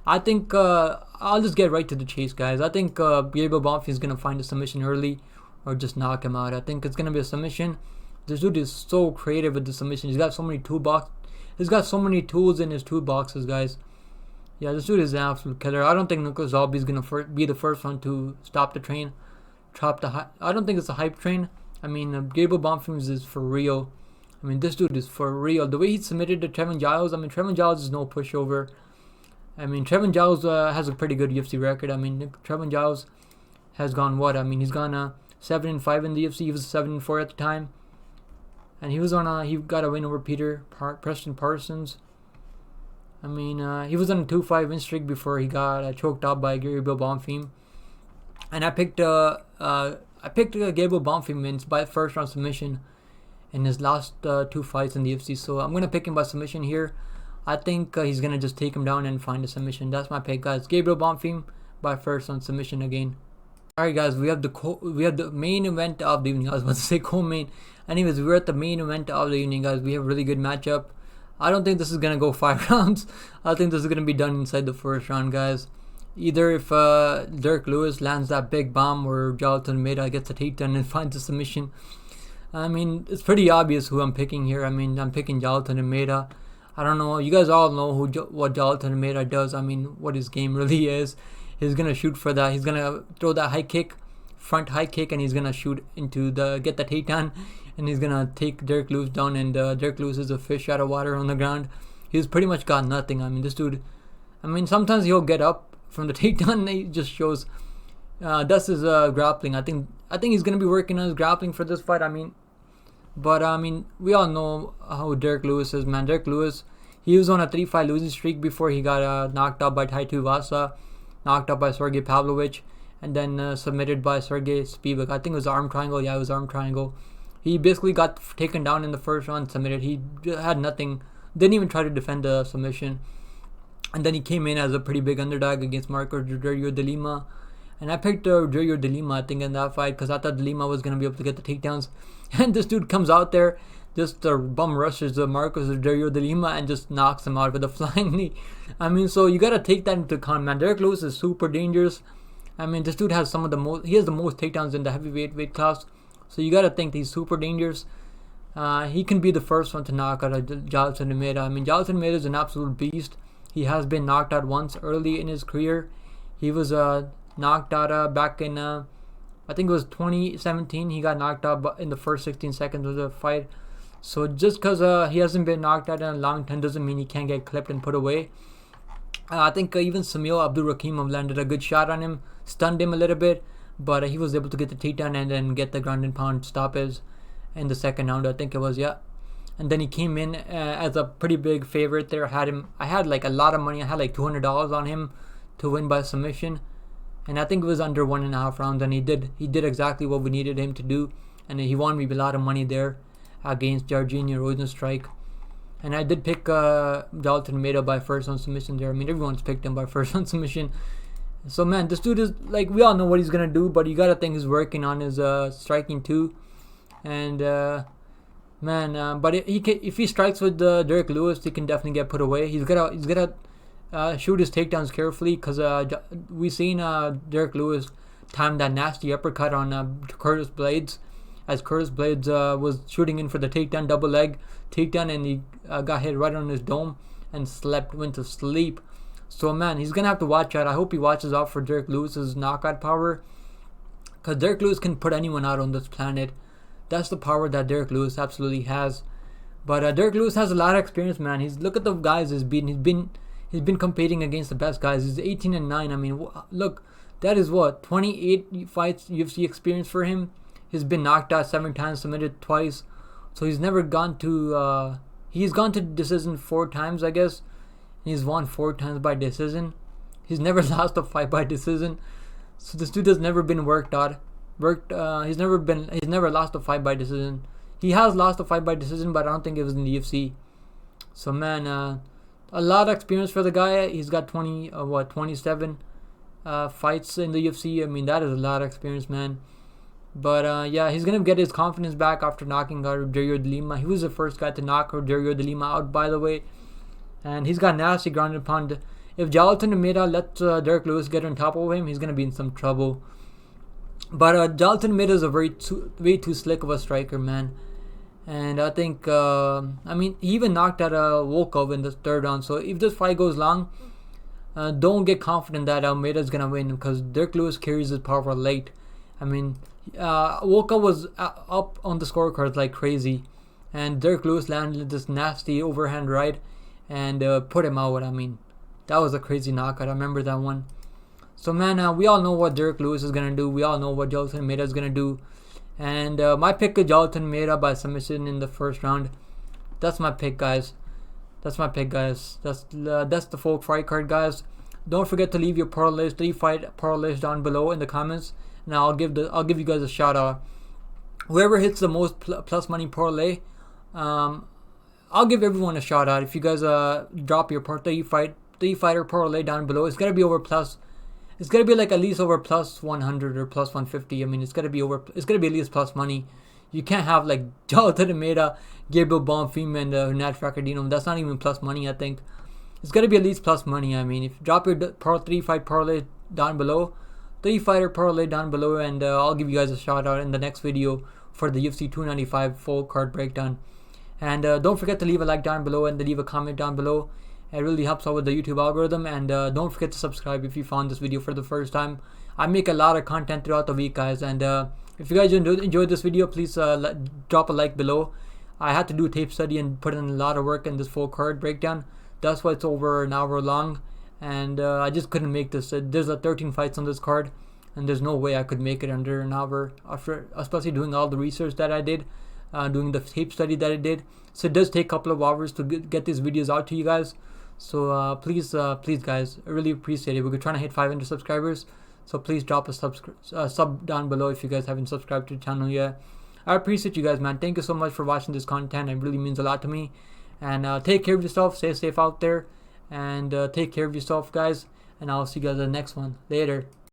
I think I'll just get right to the chase, guys. I think Gabriel Bonfim is gonna find a submission early or just knock him out. I think it's gonna be a submission. This dude is so creative with the submission. He's got so many toolbox. He's got so many tools in his toolboxes, guys. Yeah, this dude is an absolute killer. I don't think Nicholas Zalby is gonna be the first one to stop the train, I don't think it's a hype train. Gabriel Bonfim is for real. This dude is for real. The way he submitted to Trevin Giles. Trevin Giles is no pushover. Trevin Giles has a pretty good UFC record. Trevin Giles has gone what? He's gone 7-5 in the UFC. He was 7-4 at the time, and he got a win over Preston Parsons. He was on a 2-5 win streak before he got choked out by Gabriel Bonfim. And I picked Gabriel Bonfim wins by first round submission in his last 2 fights in the UFC. So I'm gonna pick him by submission here. I think he's gonna just take him down and find a submission. That's my pick, guys. Gabriel Bonfim by first on submission again. Alright, guys, we have the main event of the evening. I was about to say co-main. Anyways, we're at the main event of the evening, guys. We have a really good matchup. I don't think this is gonna go 5 rounds. I think this is gonna be done inside the first round, guys. Either if Derek Lewis lands that big bomb or Jonathan Almeida gets a takedown and finds a submission. It's pretty obvious who I'm picking here. I'm picking Jonathan Almeida. I don't know. You guys all know what Jonathan Almeida does. What his game really is. He's gonna shoot for that. He's gonna throw that high kick, front high kick, and he's gonna shoot into get the takedown, and he's gonna take Derek Lewis down. And Derek Lewis is a fish out of water on the ground. He's pretty much got nothing. This dude. Sometimes he'll get up from the takedown and he just shows. That's his grappling. I think he's gonna be working on his grappling for this fight. But we all know how Derek Lewis is, man. Derek Lewis, he was on a 3-5 losing streak before he got knocked out by Tai Tuivasa, knocked out by Sergey Pavlovich, and then submitted by Sergey Spivak. I think it was arm triangle. Yeah, it was arm triangle. He basically got taken down in the first round, submitted. He had nothing. Didn't even try to defend the submission. And then he came in as a pretty big underdog against Marco Rogerio de Lima. And I picked Rogerio de Lima, I think, in that fight because I thought de Lima was going to be able to get the takedowns. And this dude comes out there, just bum rushes Marcos Rogerio de Lima and just knocks him out with a flying knee. So you got to take that into account, man. Derek Lewis is super dangerous. This dude has he has the most takedowns in the heavyweight weight class. So you got to think he's super dangerous. He can be the first one to knock out Jonathan Almeida. Jonathan Almeida is an absolute beast. He has been knocked out once early in his career. He was knocked out back in, I think it was 2017. He got knocked out in the first 16 seconds of the fight. So just because he hasn't been knocked out in a long time doesn't mean he can't get clipped and put away. I think even Samil Abdurakhimov landed a good shot on him, stunned him a little bit, but he was able to get the takedown and then get the ground and pound stoppage in the second round, I think it was, yeah. And then he came in as a pretty big favorite there. I had like a lot of money. I had like $200 on him to win by submission, and I think it was under 1.5 rounds. And he did exactly what we needed him to do, and he won me a lot of money there against Jarginho Rosenstrike. And I did pick Jonathan Almeida by first on submission there. Everyone's picked him by first on submission. So man, this dude is like, we all know what he's gonna do, but you gotta think he's working on his striking too. And but if he strikes with Derek Lewis, he can definitely get put away. He's gotta shoot his takedowns carefully, because we seen Derek Lewis time that nasty uppercut on Curtis Blades, as Curtis Blades was shooting in for the takedown, double leg takedown, and he got hit right on his dome and went to sleep. So man, he's gonna have to watch out. I hope he watches out for Derek Lewis's knockout power, Because Derek Lewis can put anyone out on this planet. That's the power that Derek Lewis absolutely has. But Derek Lewis has a lot of experience, man. Look at the guys he's beaten. He's been competing against the best guys. He's 18-9. I mean, look, that is what 28 fights UFC experience for him. He's been knocked out 7 times, submitted twice. So he's never gone to. He's gone to decision 4 times, I guess. He's won 4 times by decision. He's never lost a fight by decision. So this dude has never been worked out. He's never lost a fight by decision. He has lost a fight by decision, but I don't think it was in the UFC. So man, a lot of experience for the guy. He's got 27 fights in the UFC. I mean, that is a lot of experience, man. But yeah, he's gonna get his confidence back after knocking out Rogerio de Lima. He was the first guy to knock Rogerio de Lima out, by the way. And he's got nasty ground and pound. If Jailton Almeida lets Derek Lewis get on top of him, he's gonna be in some trouble. But Jailton Almeida is a way too slick of a striker, man. And I think, I mean, he even knocked out Volkov in the 3rd round. So if this fight goes long, don't get confident that Almeida is gonna win, because Derek Lewis carries his power late. I mean, Volkov was up on the scorecards like crazy, and Derek Lewis landed this nasty overhand right and put him out. I mean, that was a crazy knockout. I remember that one. So man, we all know what Derek Lewis is gonna do. We all know what Jailton Almeida is gonna do. And my pick is Jailton Almeida by submission in the 1st round. That's my pick, guys. That's the full fight card, guys. Don't forget to leave your parlays, 3 fight parlays down below in the comments, and I'll give you guys a shout out. Whoever hits the most plus money parlay, I'll give everyone a shout out. If you guys drop your 3 fighter parlay down below, it's gonna be over plus. It's gonna be like at least over plus 100 or plus 150. I mean, it's gonna be at least plus money. You can't have like Jailton Almeida, Gabriel Bonfim, and Rinat Fakhretdinov. That's not even plus money. I think it's gonna be at least plus money. I mean, if you drop your 3 fight parlay down below, 3 fighter parlay down below, and I'll give you guys a shout out in the next video for the UFC 295 full card breakdown. And don't forget to leave a like down below and to leave a comment down below. It really helps out with the YouTube algorithm. And don't forget to subscribe if you found this video for the first time. I make a lot of content throughout the week, guys. And if you guys enjoyed this video, please drop a like below. I had to do a tape study and put in a lot of work in this full card breakdown. That's why it's over an hour long. And I just couldn't make this. There's 13 fights on this card, and there's no way I could make it under an hour, after especially doing all the research that I did, doing the tape study that I did. So it does take a couple of hours to get these videos out to you guys. So please guys, I really appreciate it. We're trying to hit 500 subscribers, so please drop a sub down below if you guys haven't subscribed to the channel yet. I appreciate you guys, man. Thank you so much for watching this content. It really means a lot to me. And take care of yourself. Stay safe out there. And take care of yourself, guys. And I'll see you guys in the next one. Later.